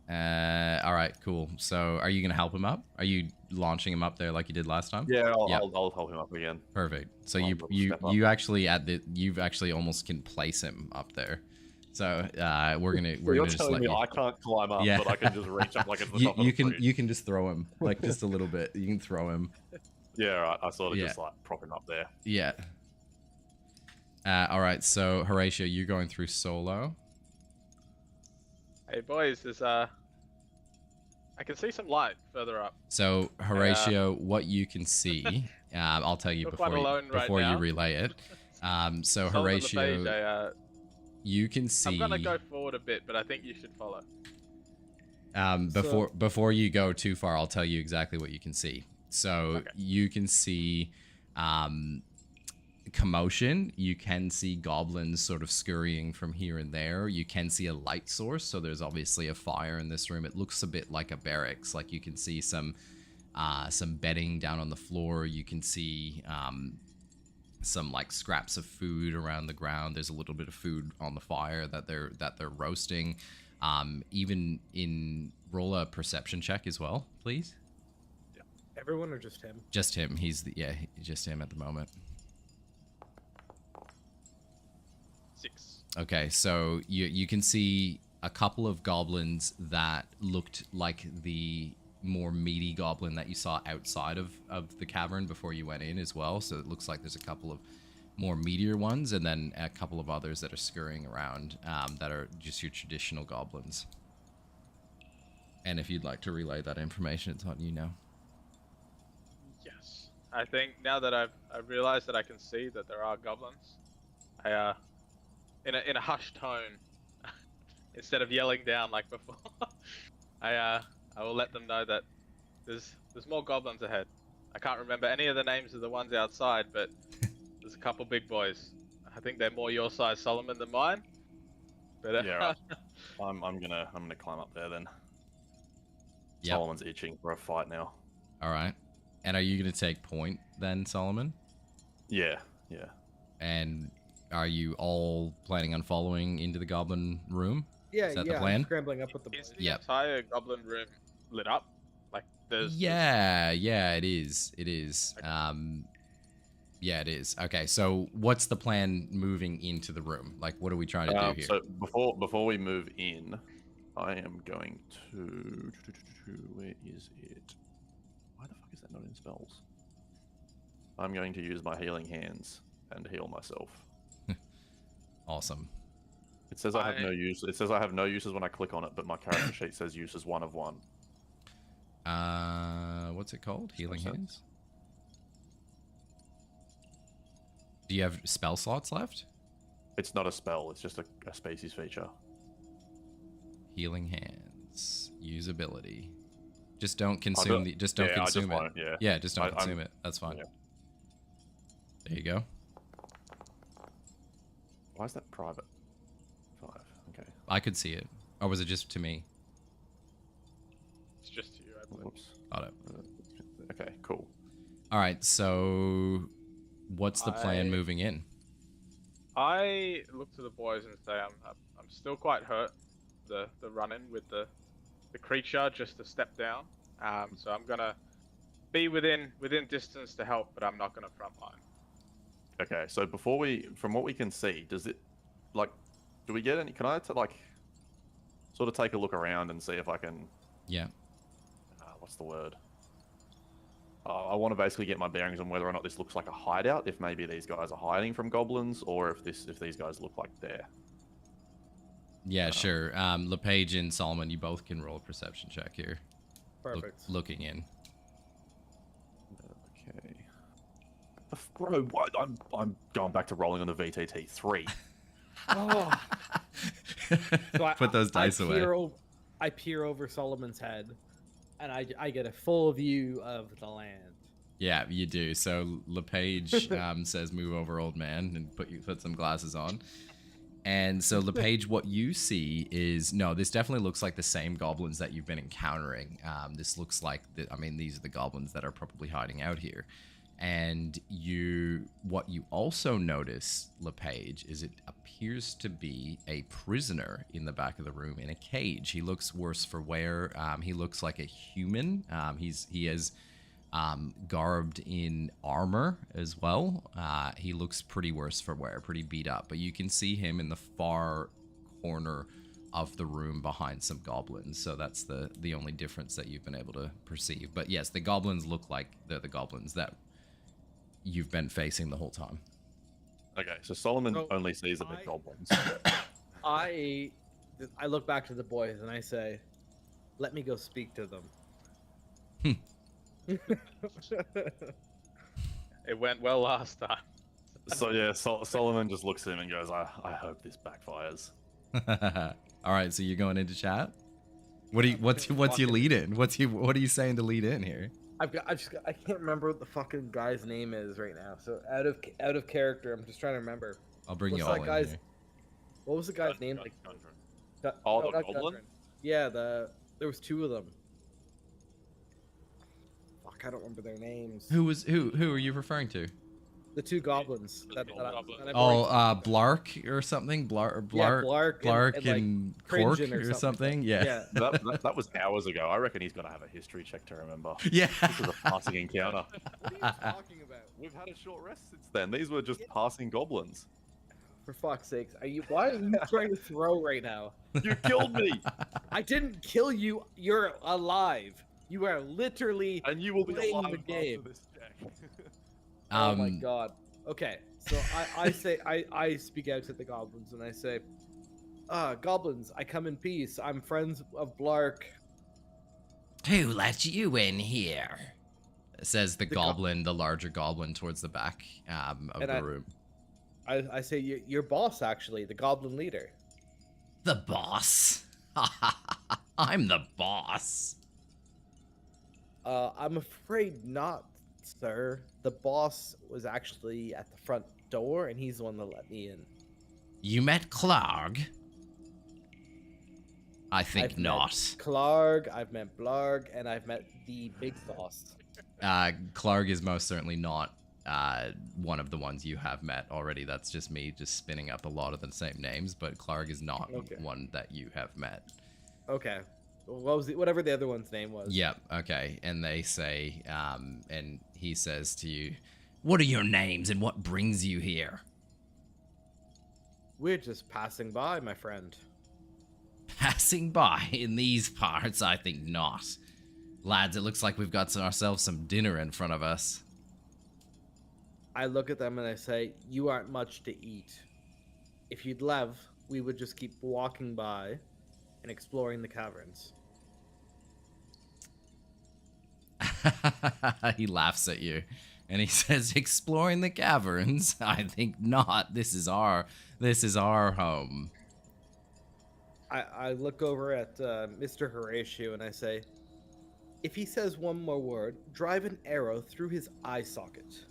All right, cool. So are you gonna help him up? Are you launching him up there like you did last time? Yeah, I'll help him up again. Perfect. So I'll step up. you actually you've actually almost can place him up there. So we're gonna just telling let me you. I can't climb up, Yeah. but I can just reach up like at the top of the You can bridge. you can just throw him like just a little bit. You can throw him. Yeah, right. I sort of just like prop him up there. Yeah. All right, so Horatio, you're going through solo. Hey boys, there's I can see some light further up. So Horatio, what you can see, I'll tell you We're before quite alone right you now. relay it. So Solomon Horatio, LePage, you can see. I'm gonna go forward a bit, but I think you should follow. Before you go too far, I'll tell you exactly what you can see. So Okay. you can see commotion. You can see goblins sort of scurrying from here and there. You can see a light source, so there's obviously a fire in this room. It looks a bit like a barracks. Like you can see some bedding down on the floor. You can see some like scraps of food around the ground. There's a little bit of food on the fire that they're roasting. Even roll a perception check as well, please. Yeah. Everyone or just him? Just him. Just him at the moment. 6. Okay, so you can see a couple of goblins that looked like the more meaty goblin that you saw outside of the cavern before you went in as well. So it looks like there's a couple of more meatier ones, and then a couple of others that are scurrying around that are just your traditional goblins. And if you'd like to relay that information, it's on you now. Yes. I think now that I've realized that I can see that there are goblins, I in a hushed tone, instead of yelling down like before, I will let them know that there's more goblins ahead. I can't remember any of the names of the ones outside, but there's a couple big boys. I think they're more your size, Solomon, than mine. But Yeah, right. I'm gonna climb up there then. Yep. Solomon's itching for a fight now. All right. And are you going to take point then, Solomon? Yeah. And are you all planning on following into the goblin room? Yeah, Is that the I'm plan? scrambling up with the boys. is the entire goblin room lit up? Like there's Yeah, it is. It is. Okay. Yeah, it is. Okay, so what's the plan moving into the room? Like, what are we trying to do here? So before we move in, I am going to. Where is it? Why the fuck is that not in spells? I'm going to use my healing hands and heal myself. Awesome. It says I have no use. It says I have no uses when I click on it, but my character sheet says uses 1 of 1. What's it called? Healing sense. hands. Do you have spell slots left? It's not a spell. It's just a species feature. Healing hands. Usability. Just don't consume the. Just don't consume it. Won't, yeah. Yeah, just don't consume it. That's fine. Yeah. There you go. Why is that private? 5. Okay. I could see it. Or was it just to me? It's just you, I believe. Whoops. Got it. Okay. Cool. All right. So, what's the plan moving in? I look to the boys and say I'm still quite hurt. The run-in with the creature just a step down. So I'm gonna be within distance to help, but I'm not gonna front line. Okay. So from what we can see, does it, like, do we get any? Can I sort of take a look around and see if I can? Yeah. What's the word? I want to basically get my bearings on whether or not this looks like a hideout. If maybe these guys are hiding from goblins, or if these guys look like they're. Yeah, sure. LePage and Solomon, you both can roll a perception check here. Perfect. Looking in. Okay. Bro, what? I'm going back to rolling on the VTT 3. Oh. So Put those dice away. I peer over Solomon's head, and I get a full view of the land. Yeah, you do. So LePage says, "Move over, old man," and put some glasses on. And so LePage, what you see is this definitely looks like the same goblins that you've been encountering. This looks like these are the goblins that are probably hiding out here. And what you also notice, LePage, is it appears to be a prisoner in the back of the room in a cage. He looks worse for wear. He looks like a human. He is garbed in armor as well. He looks pretty worse for wear, pretty beat up. But you can see him in the far corner of the room behind some goblins. So that's the only difference that you've been able to perceive. But yes, the goblins look like they're the goblins that you've been facing the whole time. Okay, so Solomon So only sees the big goblins. I look back to the boys and I say, "Let me go speak to them." It went well last time. So yeah, Solomon just looks at him and goes, I hope this backfires. All right, so you're going into chat. What's your lead in? What are you saying to lead in here? I can't remember what the fucking guy's name is right now. So out of character, I'm just trying to remember. I'll bring What's you all that in guy's? here. What was the guy's name? Like, The not goblin? Gundren. Yeah, there was two of them. Fuck, I don't remember their names. Who are you referring to? The two goblins. The That goblins. I've Oh, already- Blark or something? Blark Blark and Cringe Cork or or something? Yeah. That was hours ago. I reckon he's got to have a history check to remember. Yeah. This was a passing encounter. What are you talking about? We've had a short rest since then. These were just passing goblins. For fuck's sakes, why are you trying to throw right now? You killed me! I didn't kill you. You're alive. You are literally And you will be playing alive the game. after this check. Oh my god. Okay, so I speak out to the goblins and I say, goblins, I come in peace. I'm friends of Blark. Who let you in here? Says the goblin, the larger goblin towards the back of the room. I say, your boss, actually, the goblin leader. The boss? I'm the boss. I'm afraid not, sir. The boss was actually at the front door, and he's the one that let me in. You met Clarg? I think I've not. Met Clarg, I've met Blarg, and I've met the big boss. Clarg is most certainly not one of the ones you have met already. That's just me just spinning up a lot of the same names, but Clarg is not one that you have met. Okay. What was whatever the other one's name was? Yep, okay. And they say, and he says to you, what are your names and what brings you here? We're just passing by, my friend. Passing by in these parts? I think not. Lads, it looks like we've got ourselves some dinner in front of us. I look at them and I say, you aren't much to eat. If you'd love, we would just keep walking by and exploring the caverns. He laughs at you and he says, exploring the caverns? I think not. This is our home. I look over at Mr. Horatio and I say, if he says one more word, drive an arrow through his eye socket.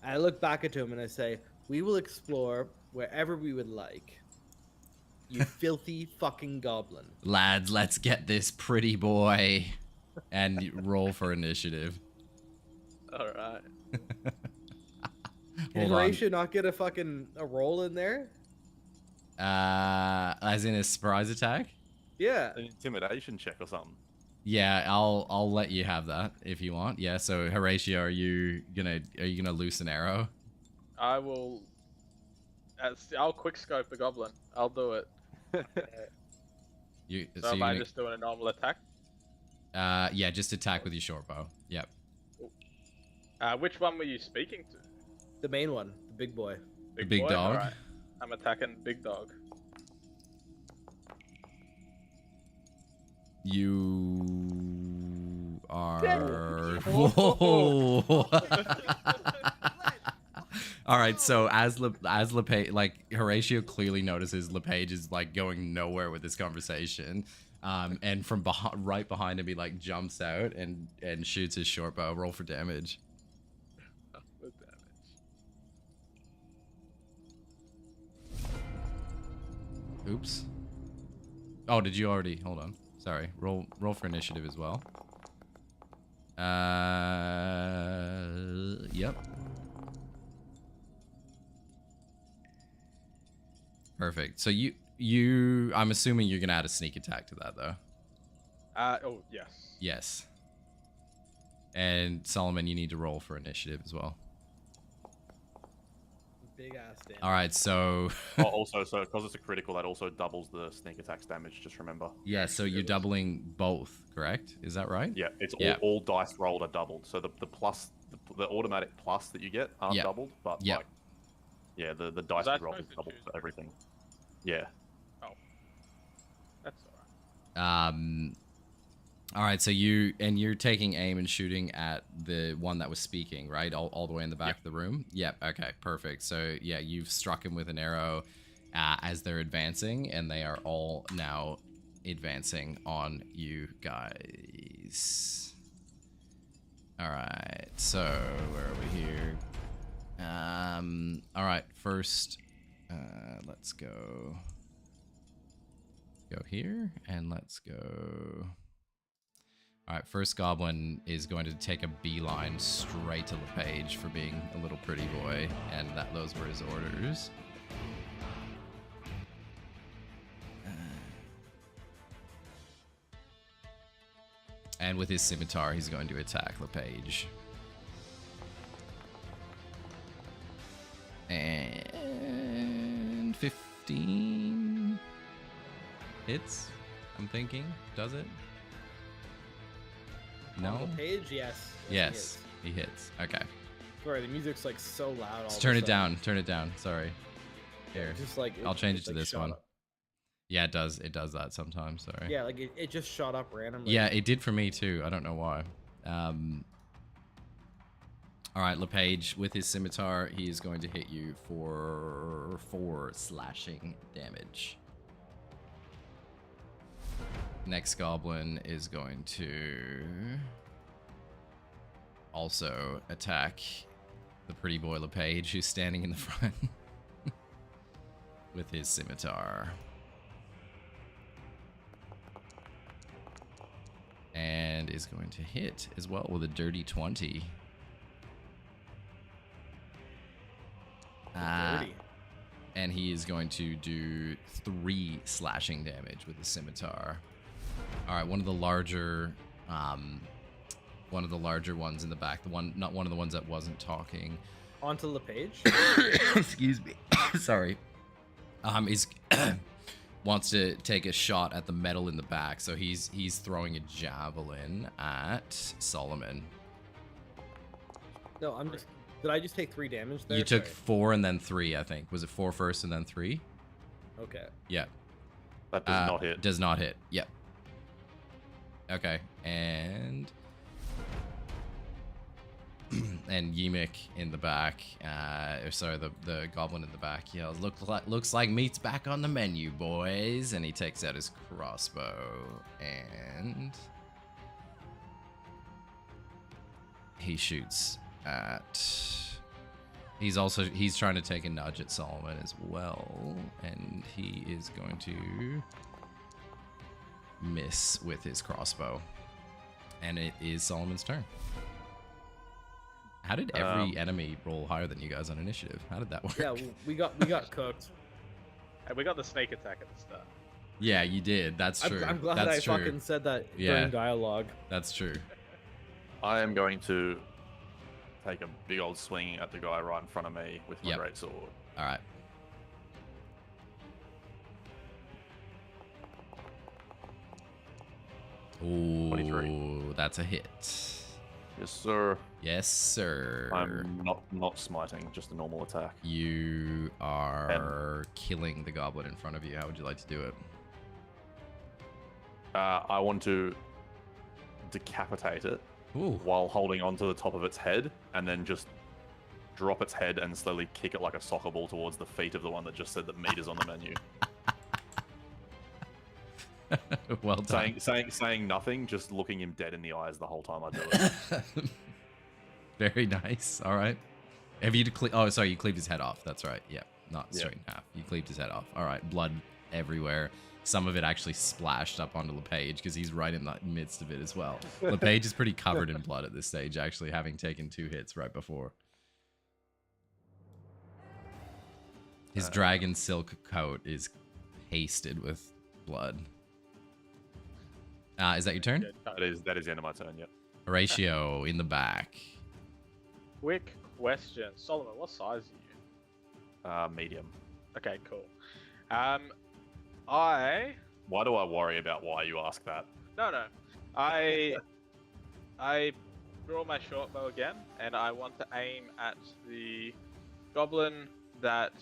I look back at him and I say, we will explore wherever we would like. You filthy fucking goblin. Lads, let's get this pretty boy and roll for initiative. Alright. Did Horatio not get a roll in there? As in a surprise attack? Yeah. An intimidation check or something. Yeah, I'll let you have that if you want. Yeah, so Horatio, are you gonna loose an arrow? I will. I'll quick scope the goblin. I'll do it. So am I just doing a normal attack? Yeah, just attack with your short bow. Yep. Which one were you speaking to? The main one, the big boy. Big boy? dog? Alright. I'm attacking big dog. You are. Whoa. All right, so as LePage, like Horatio clearly notices LePage is like going nowhere with this conversation, and from right behind him, he like jumps out and shoots his short bow. Roll for damage. The damage. Oops. Oh, did you already? Hold on. Sorry. Roll for initiative as well. Yep. Perfect. So you I'm assuming you're gonna add a sneak attack to that though. Oh yes. Yes. And Solomon, you need to roll for initiative as well. Big ass damage. All right, so Oh, also, so because it's a critical, that also doubles the sneak attacks damage. Just remember. yeah, so you're doubling both, correct? Is that right? Yeah, it's Yeah. all dice rolled are doubled. So the plus, the automatic plus that you get aren't Yeah. doubled, but Yeah. like, yeah, the dice that you roll is supposed to doubled choose for everything. Yeah. That's alright. All right, so you're taking aim and shooting at the one that was speaking, right? All the way in the back of the room? Yep, okay, perfect. So yeah, you've struck him with an arrow as they're advancing, and they are all now advancing on you guys. All right, so where are we here? All right, first, let's go here, and let's go. All right, first goblin is going to take a beeline straight to LePage for being a little pretty boy, and those were his orders. And with his scimitar, he's going to attack LePage. And 15 hits, I'm thinking. Does it? No? On the page, yes. Yes, he hits. Okay. Sorry, the music's like so loud. Let's turn it down. Turn it down. Sorry. Here. Just like I'll change it it's, to like, this shot one. up. Yeah, it does. It does that sometimes. Sorry. Yeah, like it just shot up randomly. Yeah, it did for me too. I don't know why. All right, LePage, with his scimitar, he is going to hit you for 4 slashing damage. Next goblin is going to also attack the pretty boy LePage, who's standing in the front with his scimitar. And is going to hit as well with a dirty 20. Dirty. And he is going to do 3 slashing damage with the scimitar. All right, one of the larger ones in the back, not one of the ones that wasn't talking. Onto the page. Excuse me. Sorry. Is wants to take a shot at the metal in the back, so he's throwing a javelin at Solomon. No, I'm just. Did I just take 3 damage there? You took Sorry. 4 and then 3, I think. Was it 4 first and then 3? Okay. Yeah. That does not hit. Does not hit. Yep. Okay, and Yimik in the back. Sorry, the goblin in the back yells, "Looks like meat's back on the menu, boys!" And he takes out his crossbow and he shoots at. He's trying to take a nudge at Solomon as well, and he is going to miss with his crossbow. And it is Solomon's turn. How did every enemy roll higher than you guys on initiative? How did that work? Yeah, we got cooked. Hey, we got the snake attack at the start. Yeah, you did. That's true. I'm glad That's I true. fucking said that Yeah. during dialogue. That's true. I am going to take a big old swing at the guy right in front of me with my Yep. greatsword. All right. Ooh, 23. that's a hit. Yes, sir. Yes, sir. I'm not smiting, just a normal attack. You are killing the goblin in front of you. How would you like to do it? I want to decapitate it Ooh. while holding onto the top of its head, and then just drop its head and slowly kick it like a soccer ball towards the feet of the one that just said that meat is on the menu. Well done. Saying nothing, just looking him dead in the eyes the whole time I do it. Very nice. All right. Have you oh, sorry, you cleaved his head off. That's right. Yeah, not Yeah. straight in half. You cleaved his head off. All right. Blood everywhere. Some of it actually splashed up onto LePage because he's right in the midst of it as well. LePage is pretty covered in blood at this stage, actually, having taken 2 hits right before. His dragon silk coat is pasted with blood. Is that your turn? That is the end of my turn. Yep. Horatio in the back. Quick question, Solomon. What size are you? Medium. Okay, cool. I Why do I worry about why you ask that? no. I draw my short bow again, and I want to aim at the goblin that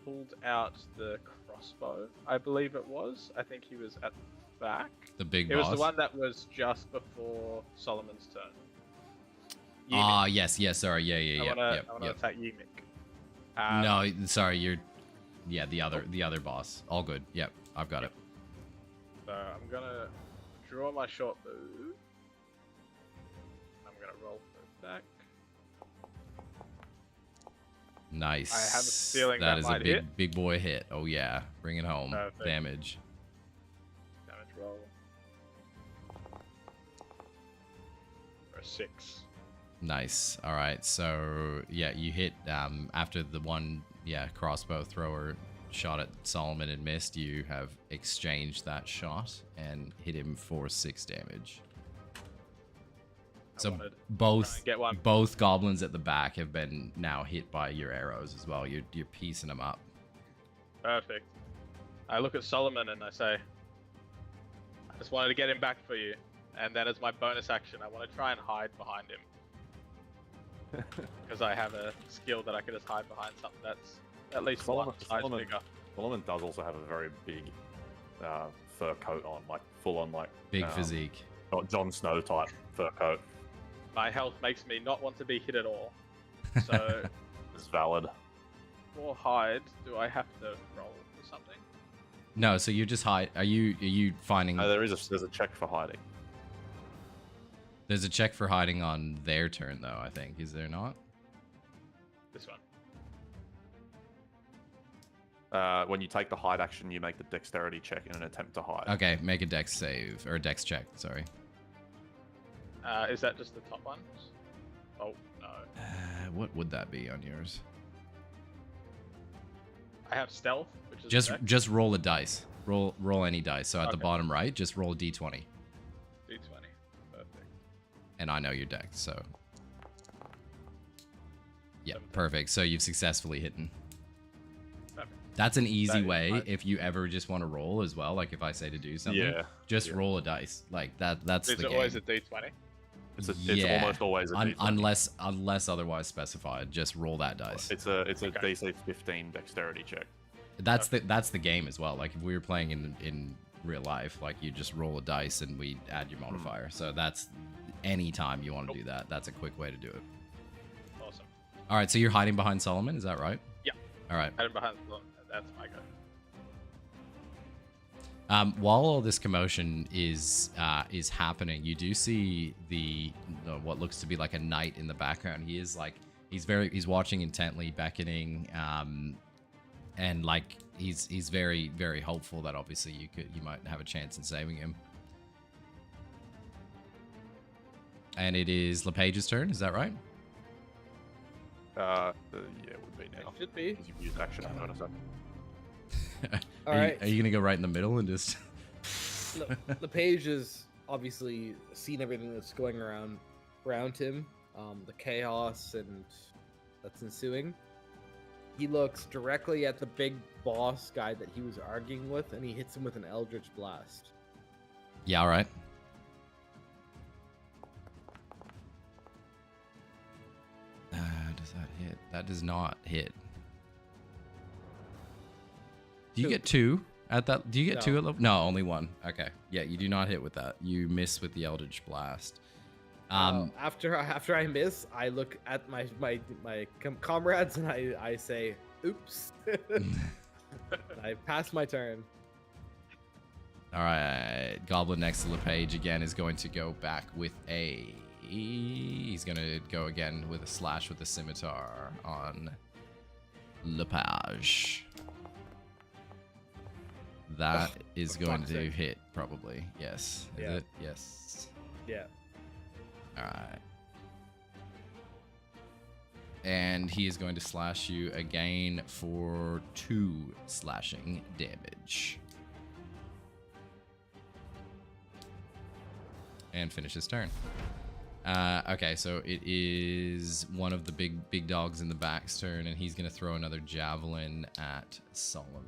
pulled out the crossbow. I believe it was. I think he was at the back. The big It boss. was the one that was just before Solomon's turn. Ah, yes, sorry, yeah, I want to attack Yimik. No, sorry, you're, yeah, the other boss. All good. Yep, I've got it. So I'm gonna draw my short bow. I'm gonna roll for back. Nice. I have a feeling that is might a big hit. big boy hit. Oh yeah, bring it home. Perfect. Damage. Damage roll. For a 6. Nice. All right. So yeah, you hit after the one crossbow thrower shot at Solomon and missed. You have exchanged that shot and hit him for 6 damage. So both goblins at the back have been now hit by your arrows as well. You're piecing them up. Perfect. I look at Solomon and I say, I just wanted to get him back for you. And then as my bonus action, I want to try and hide behind him. Because I have a skill that I can just hide behind something that's at least one size bigger. Solomon does also have a very big fur coat on, like full on, like big physique. Jon Snow type fur coat. My health makes me not want to be hit at all. So, It's valid. for hide, do I have to roll for something? No, so you just hide. Are you finding? No, there's a check for hiding. There's a check for hiding on their turn, though. I think, is there not? This one. When you take the hide action, you make the dexterity check in an attempt to hide. Okay, make a dex save or a dex check. Sorry. Is that just the top ones? Oh, no. What would that be on yours? I have stealth, which is Just roll a dice. Roll any dice. So at the Okay. bottom right, just roll a d20. D20. Perfect. And I know your dex, so yeah, 17. perfect. So you've successfully hit. Perfect. That's an easy That is way fine. if you ever just want to roll as well. Like if I say to do something, Yeah. just Yeah. roll a dice. Like that's Is the it game. always a D20? It's almost always a D20. Unless otherwise specified, just roll that dice. It's a Okay. DC 15 dexterity check. That's the game as well. Like if we were playing in real life, like you just roll a dice and we add your modifier. So that's any time you want to do that. That's a quick way to do it. Awesome. All right, so you're hiding behind Solomon, is that right? Yeah. All right. Hiding behind the blonde. That's my go. While all this commotion is happening, you do see what looks to be like a knight in the background. He is like he's watching intently, beckoning, and like he's very, very hopeful that obviously you might have a chance in saving him. And it is LePage's turn, is that right? Yeah, it would be now. Should be. Because you've used action on a second. All right. Are you gonna go right in the middle and just? LePage has obviously seen everything that's going around him, the chaos and that's ensuing. He looks directly at the big boss guy that he was arguing with, and he hits him with an Eldritch Blast. Yeah, all right. Does that hit? That does not hit. Do you get 2 at that? Do you get 2 at level? No, only 1. Okay. Yeah, you do not hit with that. You miss with the Eldritch Blast. After I miss, I look at my comrades and I say, "Oops." I pass my turn. All right. Goblin next to LePage again is going to go back with a. He's going to go again with a slash with the scimitar on LePage. That is going to hit, probably. Yes. Is Yeah. it? Yes. Yeah. Alright. And he is going to slash you again for 2 slashing damage. And finish his turn. Okay, so it is one of the big dogs in the back's turn, and he's gonna throw another javelin at Solomon.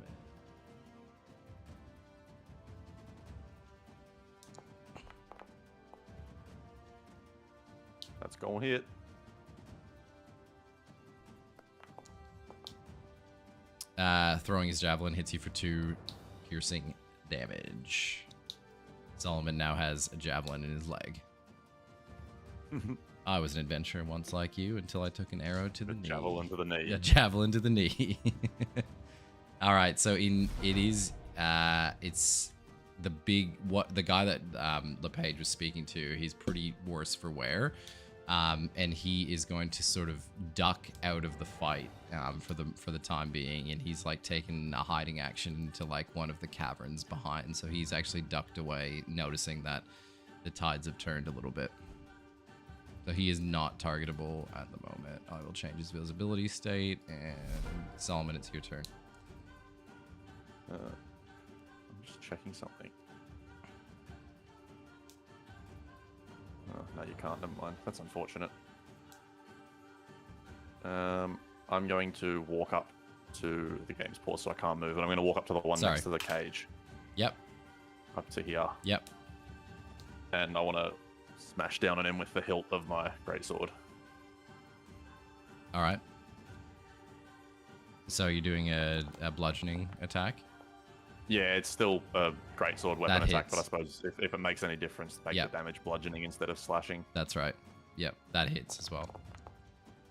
That's going to hit. Throwing his javelin hits you for 2 piercing damage. Solomon now has a javelin in his leg. I was an adventurer once like you until I took an arrow to the knee. Javelin to the knee. Yeah, javelin to the knee. All right, so it's the guy that LePage was speaking to. He's pretty worse for wear, and he is going to sort of duck out of the fight for the time being, and he's like taking a hiding action into like one of the caverns behind. So he's actually ducked away, noticing that the tides have turned a little bit. So he is not targetable at the moment. I will change his visibility state, and Solomon, it's your turn. I'm just checking something. Oh, no, you can't. Never mind. That's unfortunate. I'm going to walk up to the game's port, so I can't move, and I'm going to walk up to the one next to the cage. Yep. Up to here. Yep. And I want to smash down on him with the hilt of my greatsword. All right. So you're doing a bludgeoning attack? Yeah, it's still a greatsword weapon That attack, hits. but I suppose if it makes any difference, make the damage bludgeoning instead of slashing. That's right. Yep, that hits as well.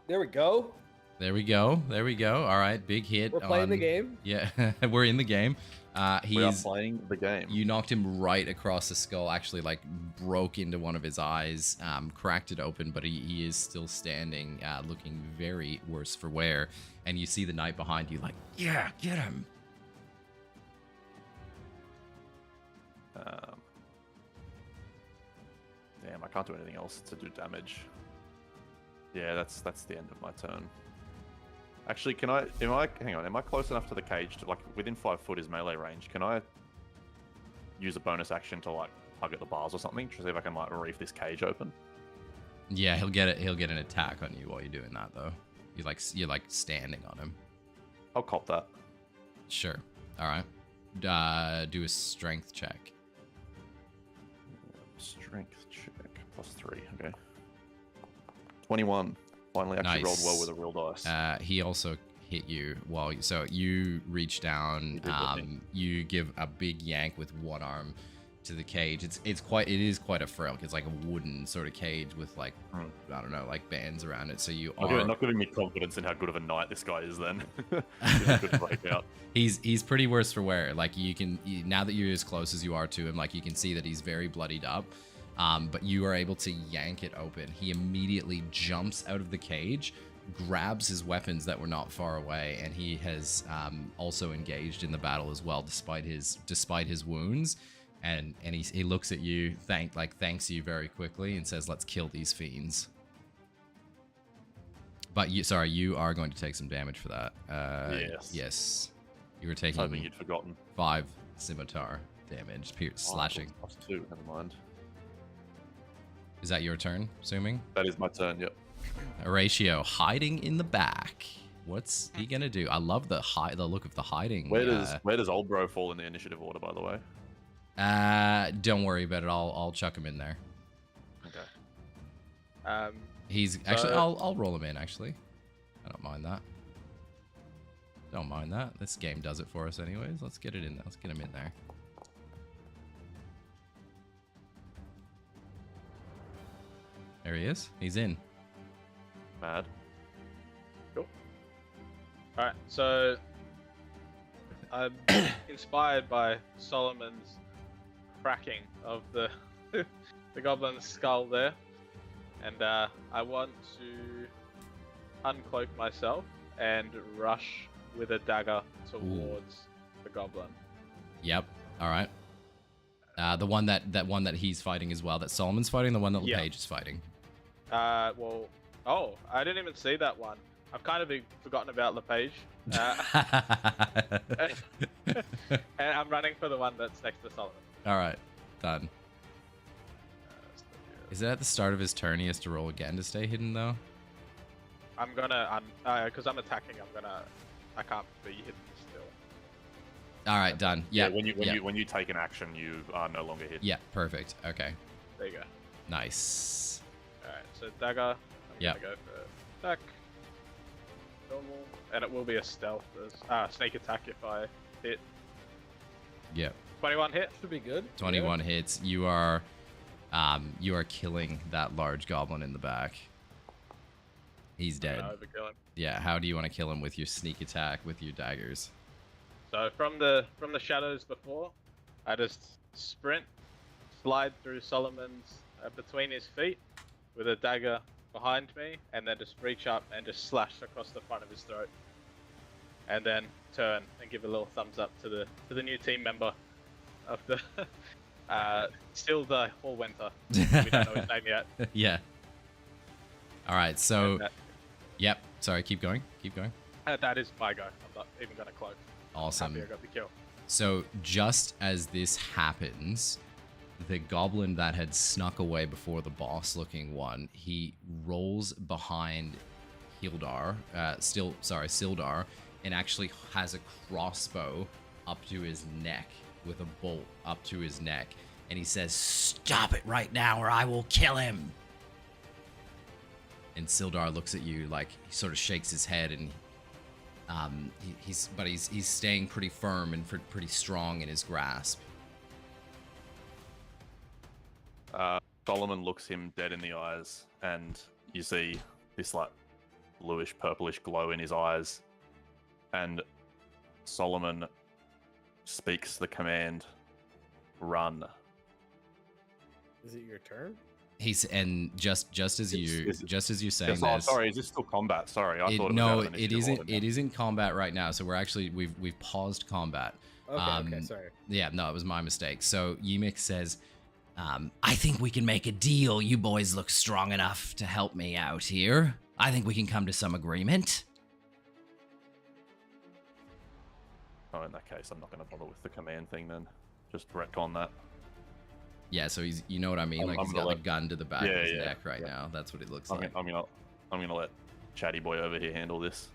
There we go. There we go. There we go. All right, big hit. We're playing the game. Yeah, we're in the game. We are playing the game. You knocked him right across the skull, actually like broke into one of his eyes, cracked it open, but he is still standing, looking very worse for wear. And you see the knight behind you like, yeah, get him. Damn, I can't do anything else to do damage. Yeah, that's the end of my turn. Actually, hang on, am I close enough to the cage to, like, within 5 foot is melee range? Can I use a bonus action to, like, hug at the bars or something to see if I can, like, reef this cage open? Yeah, he'll get an attack on you while you're doing that, though. You're like standing on him. I'll cop that. Sure. All right. Do a strength check. Strength check +3. Okay. 21. Finally, actually rolled well with a real dice. He also hit you so you reach down. You give a big yank with one arm to the cage. It is quite a frail. It's like a wooden sort of cage with like I don't know, like bands around it. So you are not giving me confidence in how good of a knight this guy is. Then he's a good breakout. He's pretty worse for wear. Like now that you're as close as you are to him, like you can see that he's very bloodied up. But you are able to yank it open. He immediately jumps out of the cage, grabs his weapons that were not far away, and he has also engaged in the battle as well, despite his wounds. And he looks at you, thanks you very quickly, and says, "Let's kill these fiends." But you are going to take some damage for that. Yes. You were taking. Hoping you'd forgotten. 5 scimitar damage, slashing. +2. Never mind. Is that your turn, assuming? That is my turn, yep. Horatio, hiding in the back. What's he gonna do? I love the look of the hiding. Where does old bro fall in the initiative order, by the way? Don't worry about it. I'll chuck him in there. Okay. He's actually I'll roll him in, actually. I don't mind that. Don't mind that. This game does it for us anyways. Let's get it in there. Let's get him in there. There he is. He's in. Mad. Cool. Alright, so I'm inspired by Solomon's cracking of the the goblin's skull there. And I want to uncloak myself and rush with a dagger towards the goblin. Yep. Alright. The one that he's fighting as well, that Solomon's fighting, the one that LePage is fighting. I didn't even see that one. I've kind of forgotten about LePage. And I'm running for the one that's next to Solomon. All right, done. Is it at the start of his turn he has to roll again to stay hidden though? Because I'm attacking, I can't be hidden still. All right, done. Yeah. When you take an action, you are no longer hidden. Yeah, perfect. Okay. There you go. Nice. Alright, so dagger. Yeah. I'm gonna go for attack. Normal. And it will be a stealth. Sneak attack if I hit. Yeah. 21 hit. Should be good. 21 hits. You are killing that large goblin in the back. He's dead. Overkill him. Yeah. How do you want to kill him with your sneak attack with your daggers? So from the shadows before, I just sprint, slide through Solomon's between his feet with a dagger behind me, and then just reach up and just slash across the front of his throat, and then turn and give a little thumbs up to the new team member of the still the Hall Winter. We don't know his name yet. Yeah. All right. So. Yep. Sorry. Keep going. Keep going. That is my go. I'm not even gonna cloak. Awesome. I'm happy I got the kill. So just as this happens, the goblin that had snuck away before the boss-looking one, he rolls behind Sildar, and actually has a crossbow up to his neck with a bolt up to his neck, and he says, "Stop it right now, or I will kill him." And Sildar looks at you like he sort of shakes his head, and he's staying pretty firm and pretty strong in his grasp. Solomon looks him dead in the eyes, and you see this like bluish purplish glow in his eyes, and Solomon speaks the command, "Run." Is it your turn? And just as you saying oh, this. sorry, is this still combat? Sorry, I thought it was no, out of it isn't. It isn't combat right now. So we've paused combat. Okay, sorry. Yeah, no, it was my mistake. So Yimik says, "I think we can make a deal. You boys look strong enough to help me out here. I think we can come to some agreement." Oh, in that case, I'm not going to bother with the command thing then. Just retcon that. Yeah, so he's, you know what I mean? Like, he's got a gun to the back of his neck right now. That's what it looks like. I'm gonna let Chatty Boy over here handle this.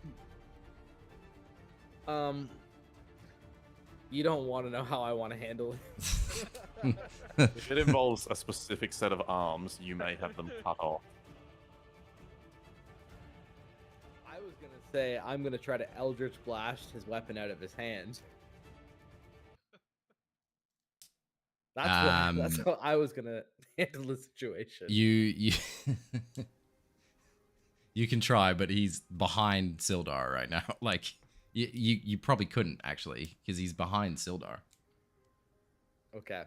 You don't want to know how I want to handle it. If it involves a specific set of arms, you may have them cut off. I was gonna say I'm gonna try to Eldritch Blast his weapon out of his hand. That's how I was gonna handle the situation. You you can try, but he's behind Sildar right now. Like you probably couldn't actually, because he's behind Sildar. Okay.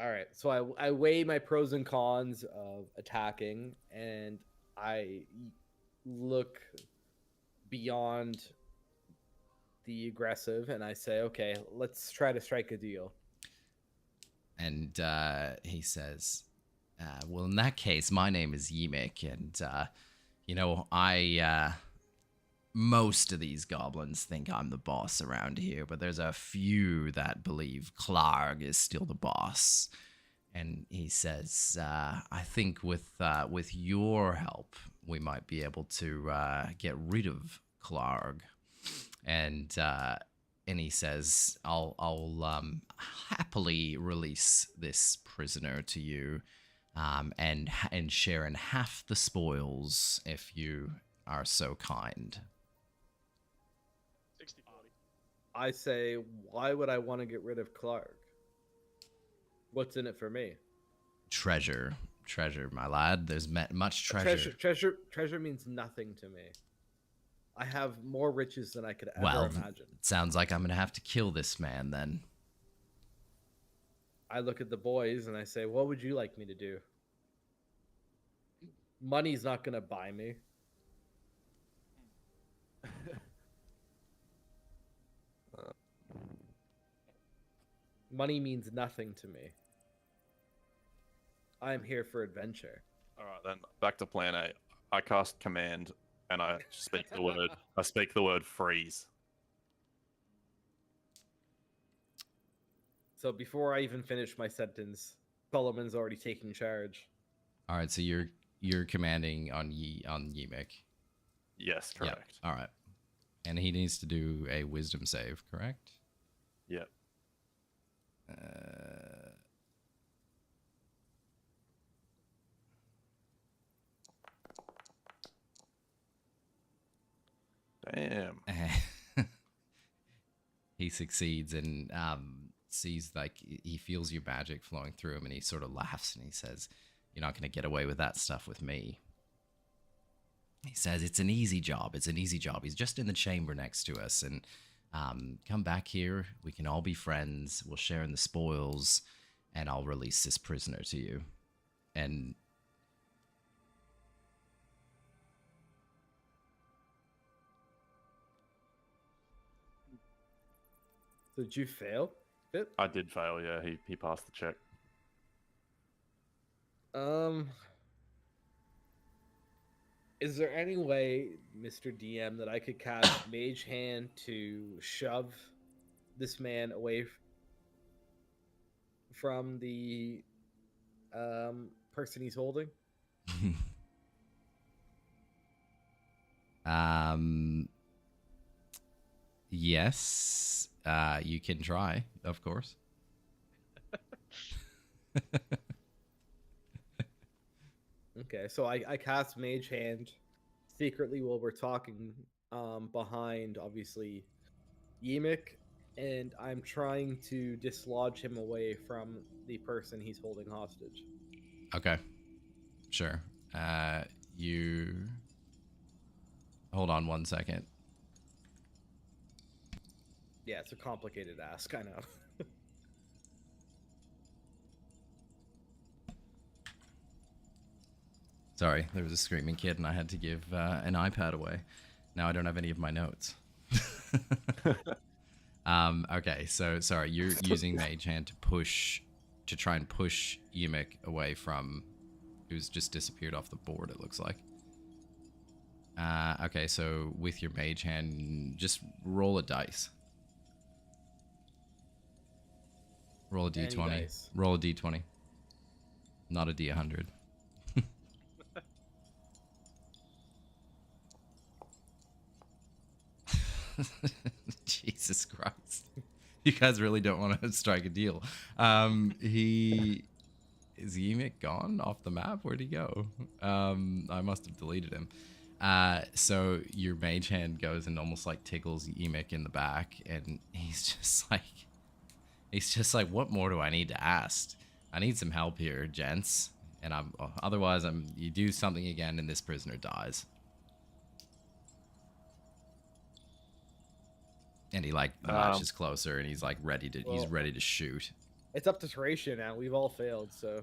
All right. So I weigh my pros and cons of attacking, and I look beyond the aggressive, and I say, okay, let's try to strike a deal. And he says, well, in that case, my name is Yimik, and you know, most of these goblins think I'm the boss around here, but there's a few that believe Clarg is still the boss. And he says, I think with your help, we might be able to get rid of Clarg. And he says, I'll happily release this prisoner to you, and share in half the spoils if you are so kind. 60-40. I say, why would I want to get rid of Clark? What's in it for me? Treasure, my lad. There's much treasure. Treasure means nothing to me. I have more riches than I could ever imagine. Sounds like I'm going to have to kill this man then. I look at the boys and I say, what would you like me to do? Money's not going to buy me. Money means nothing to me. I'm here for adventure. All right, then back to plan A. I cast command and I speak the word. I speak the word freeze. So before I even finish my sentence, Solomon's already taking charge. All right, so you're commanding on Yimik. Yes, Yep. correct. All right, and he needs to do a wisdom save, correct? Yep. Damn. He succeeds and sees, like, he feels your magic flowing through him, and he sort of laughs and he says, "You're not going to get away with that stuff with me." He says, "It's an easy job. It's an easy job. He's just in the chamber next to us, and come back here. We can all be friends. We'll share in the spoils, and I'll release this prisoner to you." And So did you fail? It? I did fail, yeah. He passed the check. Is there any way, Mr. DM, that I could cast Mage Hand to shove this man away from the person he's holding? Yes, you can try, of course. Okay, so I cast Mage Hand secretly while we're talking behind, obviously, Yimik, and I'm trying to dislodge him away from the person he's holding hostage. Okay, sure. You... Hold on 1 second. Yeah, it's a complicated ask, I know. Sorry, there was a screaming kid and I had to give an iPad away. Now I don't have any of my notes. Okay, so sorry, you're using Mage Hand to try and push Yimik away from who's just disappeared off the board, it looks like. Okay, so with your Mage Hand, just roll a dice. Roll a d20. Roll a d20. Not a d100. Jesus Christ. You guys really don't want to strike a deal. Is Yimik gone off the map? Where'd he go? I must have deleted him. So your Mage Hand goes and almost like tickles Yimik in the back, and he's just like, what more do I need to ask? I need some help here, gents. And otherwise you do something again and this prisoner dies. And he like marches closer and he's like ready to shoot. It's up to Horatio now. We've all failed, so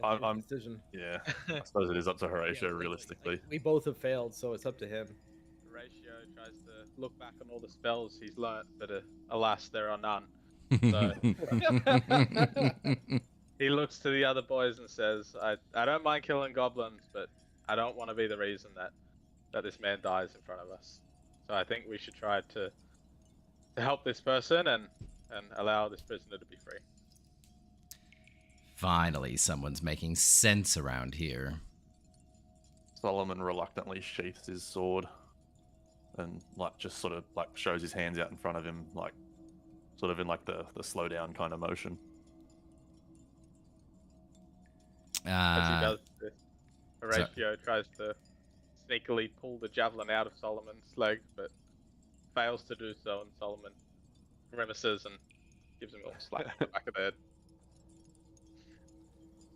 I'm decision. Yeah, I suppose it is up to Horatio, realistically. We both have failed, so it's up to him. Horatio tries to look back on all the spells he's learnt, but alas, there are none. So he looks to the other boys and says, I don't mind killing goblins, but I don't want to be the reason that this man dies in front of us. So I think we should try to help this person and allow this prisoner to be free. Finally, someone's making sense around here. Solomon reluctantly sheaths his sword and like just sort of like shows his hands out in front of him, like sort of in like the slow down kind of motion. As he does this, Horatio tries to sneakily pull the javelin out of Solomon's leg, but fails to do so, and Solomon grimaces and gives him a little slap on the back of the head.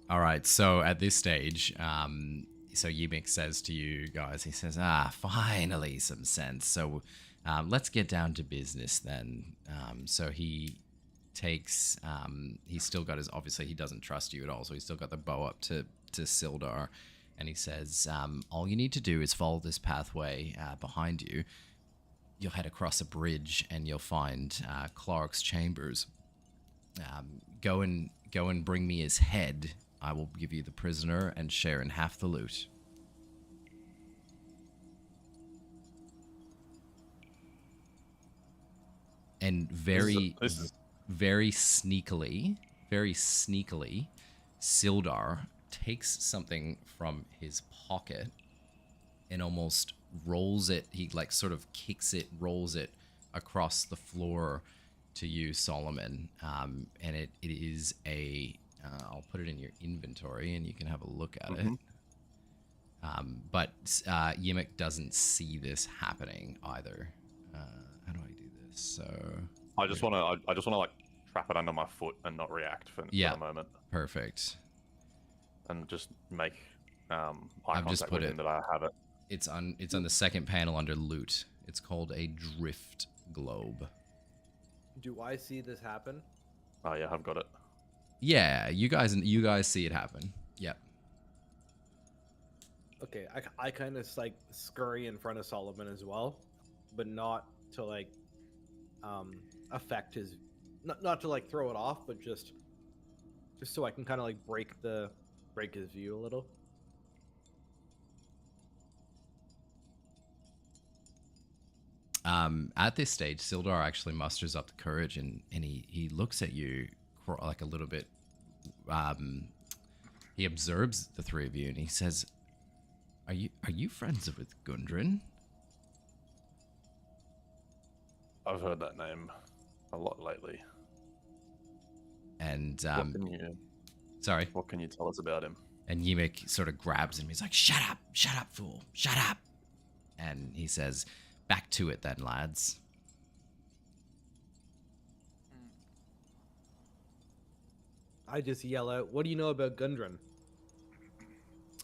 All right, so at this stage, so Yimik says to you guys, he says, finally some sense. So let's get down to business then. So he takes, he's still got his, obviously he doesn't trust you at all, so he's still got the bow up to Sildar, and he says, all you need to do is follow this pathway behind you. You'll head across a bridge and you'll find Clark's chambers. Go and bring me his head. I will give you the prisoner and share in half the loot. And very... This is very sneakily, Sildar takes something from his pocket and almost rolls it. He like sort of kicks it, rolls it across the floor to you, Solomon. And it is a, I'll put it in your inventory and you can have a look at it. But Yimmick doesn't see this happening either. How do I do this? So I just want to like trap it under my foot and not react for a moment. Perfect. And just make eye contact with him that I have it. It's on the second panel under loot. It's called a drift globe. Do I see this happen? Oh yeah, I've got it. Yeah, you guys see it happen. Yep. Okay, I kind of like scurry in front of Solomon as well, but not to like affect his, not to like throw it off, but just so I can kind of like break his view a little. At this stage, Sildar actually musters up the courage and he looks at you like a little bit. He observes the three of you and he says, "Are you friends with Gundren?" I've heard that name a lot lately. And sorry, what can you tell us about him? And Yimmick sort of grabs him. He's like, shut up, fool, shut up. And he says, "Back to it then, lads." I just yell out, "What do you know about Gundren?"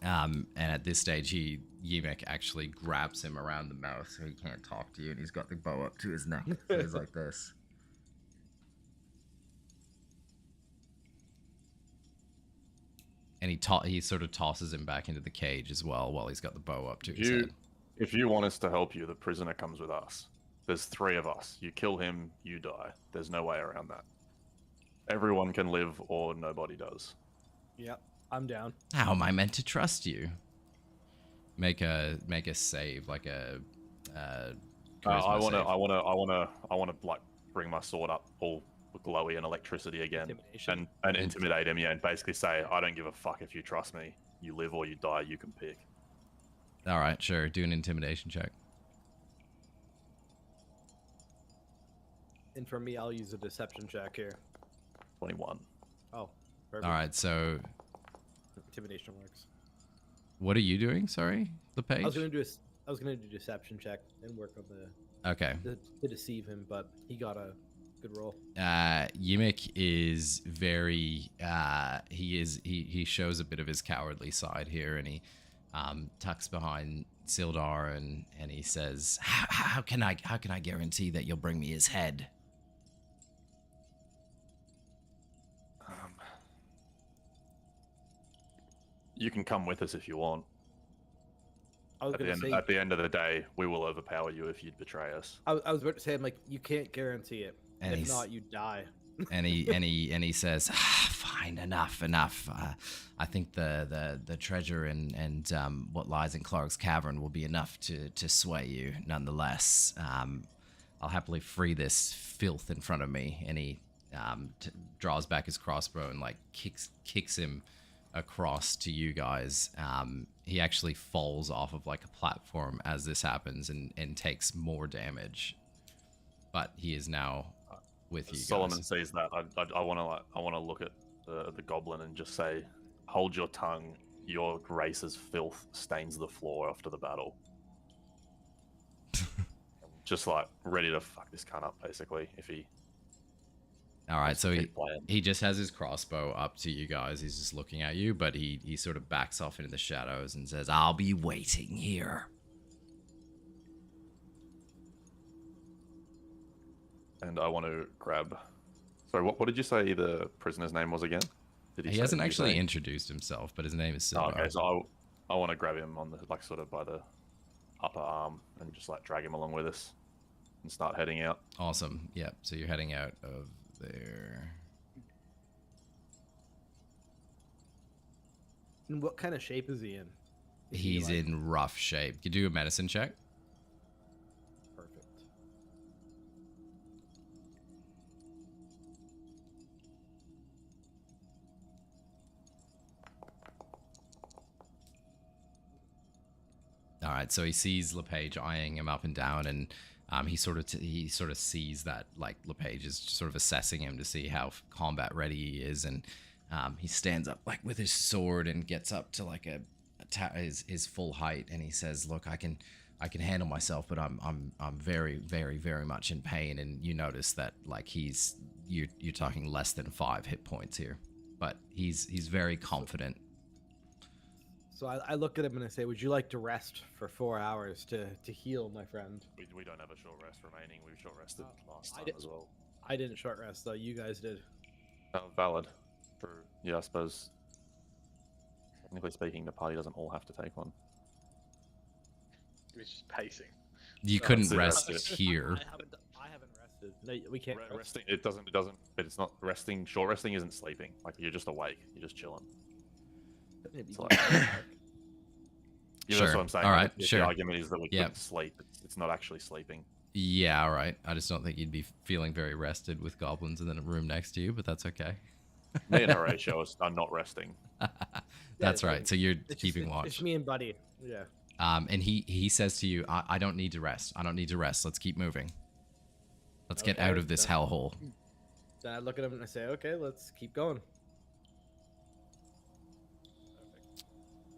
And at this stage, Yimmick actually grabs him around the mouth so he can't talk to you, and he's got the bow up to his neck. So he's like this. And he sort of tosses him back into the cage as well while he's got the bow up to his head. If you want us to help you, the prisoner comes with us. There's 3 of us. You kill him, you die. There's no way around that. Everyone can live or nobody does. Yep, I'm down. How am I meant to trust you? Make a save, like a I want to like bring my sword up all glowy and electricity again and intimidate him, and basically say, "I don't give a fuck if you trust me. You live or you die, you can pick." All right, sure. Do an intimidation check. And for me, I'll use a deception check here. 21. Oh, perfect. All right, so intimidation works. What are you doing? Sorry, LePage? I was gonna do deception check and work on to deceive him, but he got a good roll. Yimmick is very he shows a bit of his cowardly side here, and he tucks behind Sildar and he says, how can I guarantee that you'll bring me his head?" You can come with us if you want. At the end of the day, we will overpower you if you'd betray us. I was about to say, I'm like, you can't guarantee it. And if not, you die. and he says, "Fine, enough. I think the treasure and what lies in Clark's cavern will be enough to sway you. Nonetheless, I'll happily free this filth in front of me." And he draws back his crossbow and like kicks him across to you guys. He actually falls off of like a platform as this happens and takes more damage, but he is now with you guys. Solomon sees that. I want to look at the goblin and just say, "Hold your tongue. Your race's filth stains the floor after the battle." Just like ready to fuck this cunt up, basically. If he. All right, so he just has his crossbow up to you guys. He's just looking at you, but he sort of backs off into the shadows and says, "I'll be waiting here." And I want to grab... Sorry, what did you say the prisoner's name was again? He hasn't actually introduced himself, but his name is Sildar. Oh, okay, so I want to grab him on the sort of by the upper arm and just like drag him along with us and start heading out. Awesome. Yep. So you're heading out of there. And what kind of shape is he in? He's in rough shape. You do a medicine check. Perfect. right, so he sees LePage eyeing him up and down, and he sort of sees that like LePage is sort of assessing him to see how combat ready he is, and he stands up like with his sword and gets up to like his full height, and he says, "Look, I can handle myself, but I'm very, very, very much in pain." And you notice that like you're talking less than 5 hit points here, but he's very confident. So I look at him and I say, "Would you like to rest for 4 hours to heal, my friend?" We don't have a short rest remaining. We short rested last time as well. I didn't short rest though. You guys did. Oh, valid. True. Yeah, I suppose. Technically speaking, the party doesn't all have to take one. He was just pacing. You couldn't rest here. I haven't rested. No, we can't. Resting. It doesn't. But it's not resting. Short resting isn't sleeping. Like you're just awake. You're just chilling. It's like, yeah, Sure. That's what I'm saying. All right. The Sure. argument is that we couldn't sleep. It's not actually sleeping. Yeah. All right. I just don't think you'd be feeling very rested with goblins in the room next to you, but that's okay. Me and Horatio are not resting. That's right. So you're It's keeping just, watch. It's me and Buddy. Yeah. And he says to you, I don't need to rest. I don't need to rest. Let's keep moving. Let's get out of this hellhole. Then I look at him and I say, "Okay, let's keep going."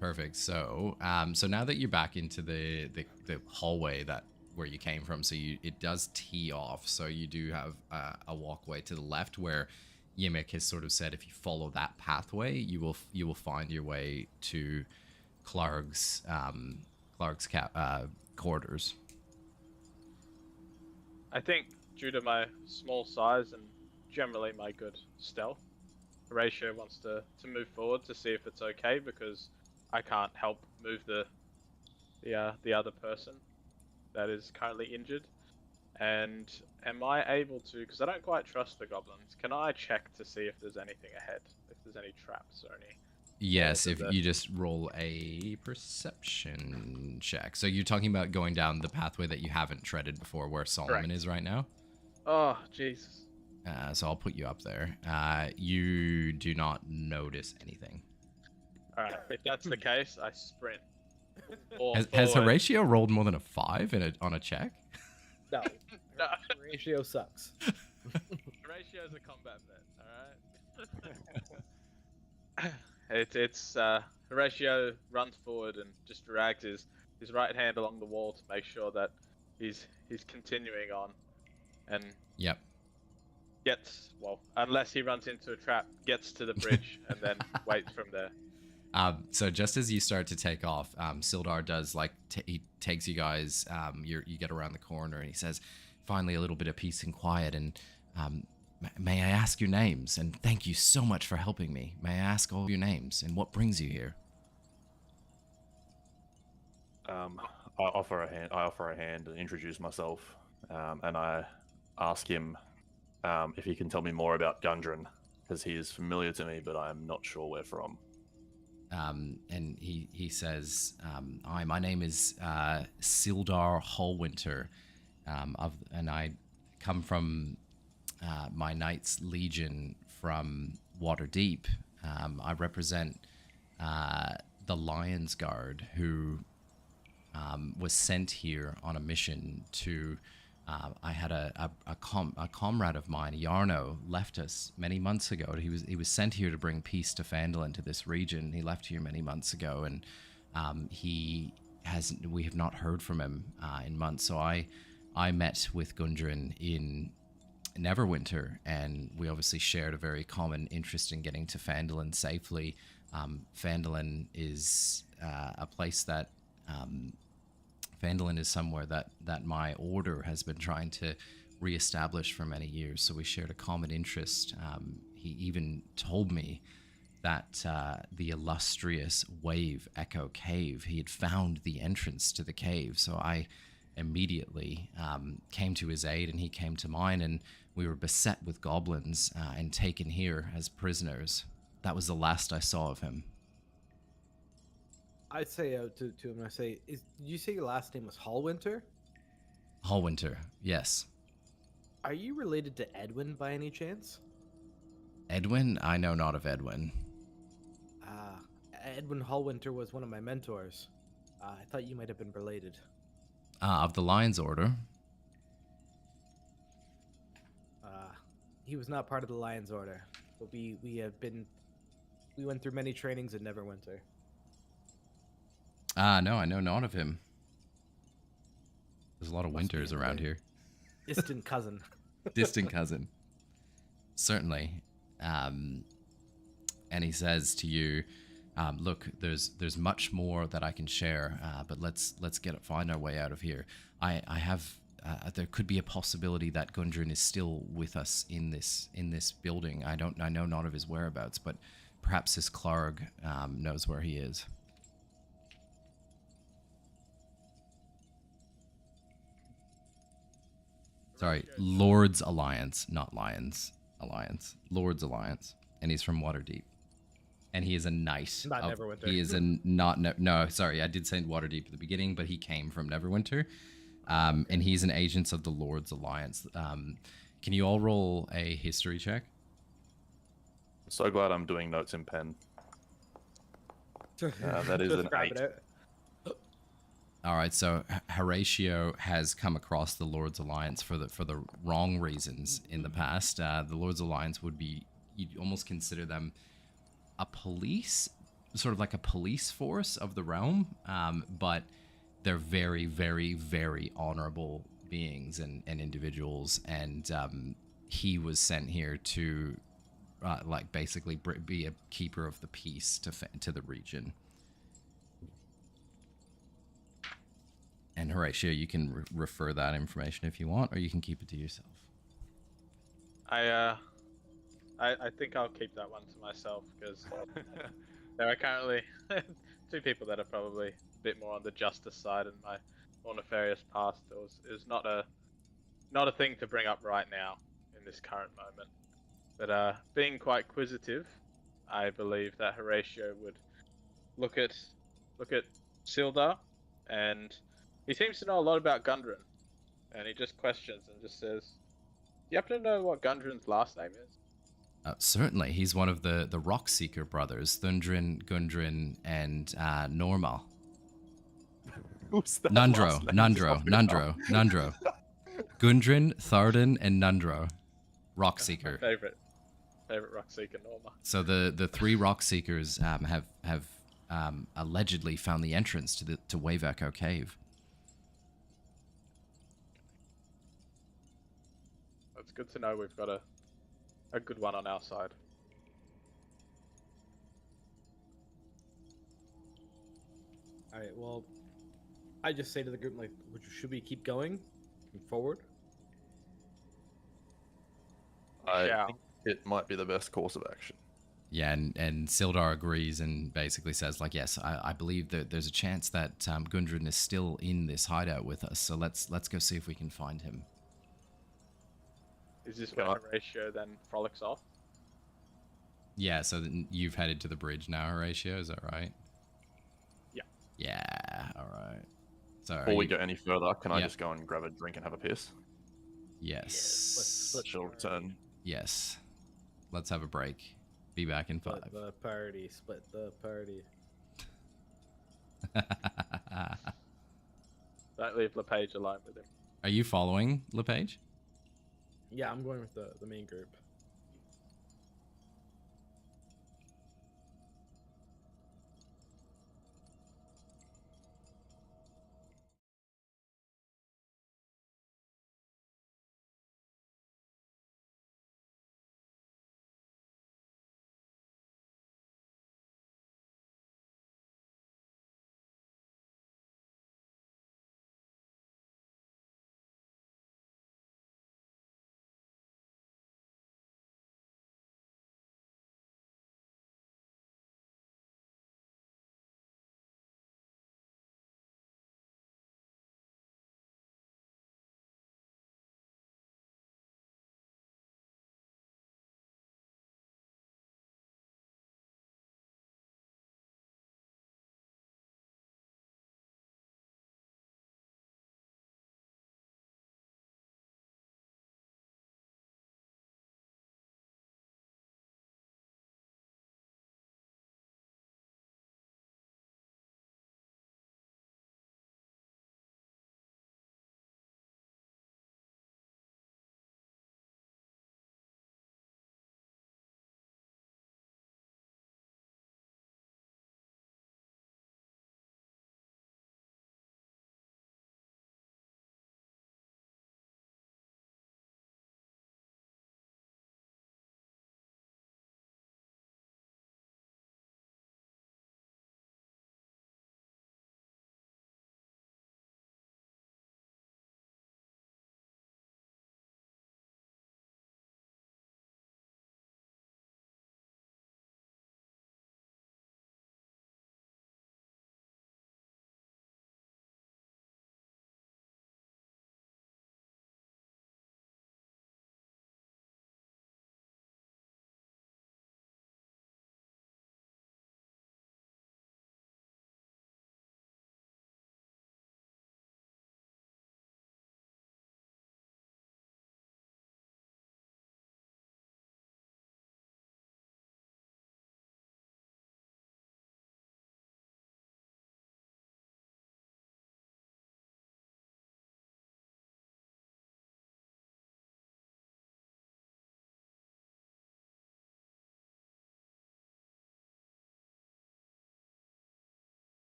Perfect. So, so now that you're back into the hallway where you came from, so it does tee off. So you do have a walkway to the left where Yimmick has sort of said if you follow that pathway, you will find your way to Clark's quarters. I think due to my small size and generally my good stealth, Horatio wants to move forward to see if it's okay, because I can't help move the other person that is currently injured. And am I able to, because I don't quite trust the goblins, can I check to see if there's anything ahead, if there's any traps or any? Yes, if you just roll a perception check. So you're talking about going down the pathway that you haven't treaded before, where Solomon is right now? Oh, Jesus. So I'll put you up there. You do not notice anything. Alright, if that's the case, I sprint. Has Horatio rolled more than a 5 on a check? No. No. Ratio sucks. Horatio's a combat vet, alright? It's Horatio runs forward and just drags his right hand along the wall to make sure that he's continuing on, and Yep. gets, well, unless he runs into a trap, gets to the bridge and then waits from there. So just as you start to take off, Sildar does he takes you guys. You get around the corner and he says, "Finally, a little bit of peace and quiet. And may I ask your names? And thank you so much for helping me. May I ask all your names and what brings you here?" I offer a hand and introduce myself, and I ask him if he can tell me more about Gundren, because he is familiar to me, but I am not sure where from. And he says, "Hi, my name is Sildar Hallwinter, and I come from my Knight's Legion from Waterdeep. I represent the Lion's Guard, who was sent here on a mission to. I had a comrade of mine, Yarno, left us many months ago. He was sent here to bring peace to Phandalin, to this region. He left here many months ago, and we have not heard from him in months. So I met with Gundren in Neverwinter, and we obviously shared a very common interest in getting to Phandalin safely. Phandalin is a place that Phandalin is somewhere that my order has been trying to reestablish for many years, so we shared a common interest. He even told me that the illustrious Wave Echo Cave, he had found the entrance to the cave, so I immediately came to his aid and he came to mine, and we were beset with goblins and taken here as prisoners. That was the last I saw of him. I say to him, I say, did you say your last name was Hallwinter? Hallwinter, yes. Are you related to Edwin by any chance? Edwin? I know not of Edwin. Edwin Hallwinter was one of my mentors. I thought you might have been related. Of the Lion's Order. He was not part of the Lion's Order, but we went through many trainings in Neverwinter. No, I know not of him. There's a lot of Must be winters around another here. Distant cousin. Distant cousin. Certainly. And he says to you, look, there's much more that I can share, but let's find our way out of here. I have there could be a possibility that Gundren is still with us in this building. I know not of his whereabouts, but perhaps his Clarg knows where he is. Sorry, Lord's Alliance, not Lions Alliance. Lord's Alliance, and he's from Waterdeep. And he is a knight. Not Neverwinter. He is no, sorry, I did say Waterdeep at the beginning, but he came from Neverwinter. And he's an agent of the Lord's Alliance. Can you all roll a history check? So glad I'm doing notes in pen. That is Just an grab 8. it out. All right, so Horatio has come across the Lord's Alliance for the wrong reasons in the past. The Lord's Alliance would be, you'd almost consider them a police, sort of like a police force of the realm, but they're very, very, very honorable beings and individuals, and he was sent here to like basically be a keeper of the peace to the region. And Horatio, you can refer that information if you want, or you can keep it to yourself. I think I'll keep that one to myself, because there are currently 2 people that are probably a bit more on the justice side in my more nefarious past. It was not a thing to bring up right now in this current moment. But being quite quizzitive, I believe that Horatio would look at Sildar, and he seems to know a lot about Gundren, and he just questions and just says, "Do you happen to know what Gundren's last name is?" Certainly, he's one of the Rockseeker brothers, Thundrin, Gundren, and Norma. Who's that Nundro, last name? Nundro. Gundren, Thardan, and Nundro. Rockseeker. My favorite Rockseeker, Norma. So the 3 Rockseekers have allegedly found the entrance to Wave Echo Cave. It's good to know we've got a good one on our side. All right. Well, I just say to the group, like, should we keep going forward? I think it might be the best course of action. Yeah, and Sildar agrees and basically says, like, yes, I believe that there's a chance that Gundren is still in this hideout with us, so let's go see if we can find him. Is this when Horatio then frolics off? Yeah, so you've headed to the bridge now, Horatio, is that right? Yeah. Yeah, all right. So Before we go any further, can I just go and grab a drink and have a piss? Yes. She'll return. Yes. Let's have a break. Be back in 5. Split the party. Split the party. Don't leave LePage alone with him. Are you following LePage? Yeah, I'm going with the main group.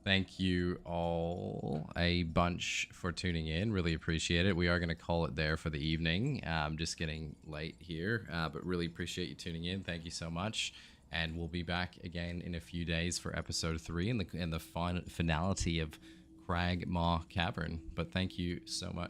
Thank you all a bunch for tuning in. Really appreciate it. We are going to call it there for the evening. Just getting late here, but really appreciate you tuning in. Thank you so much. And we'll be back again in a few days for episode 3 and the finality of Cragmaw Cavern. But thank you so much.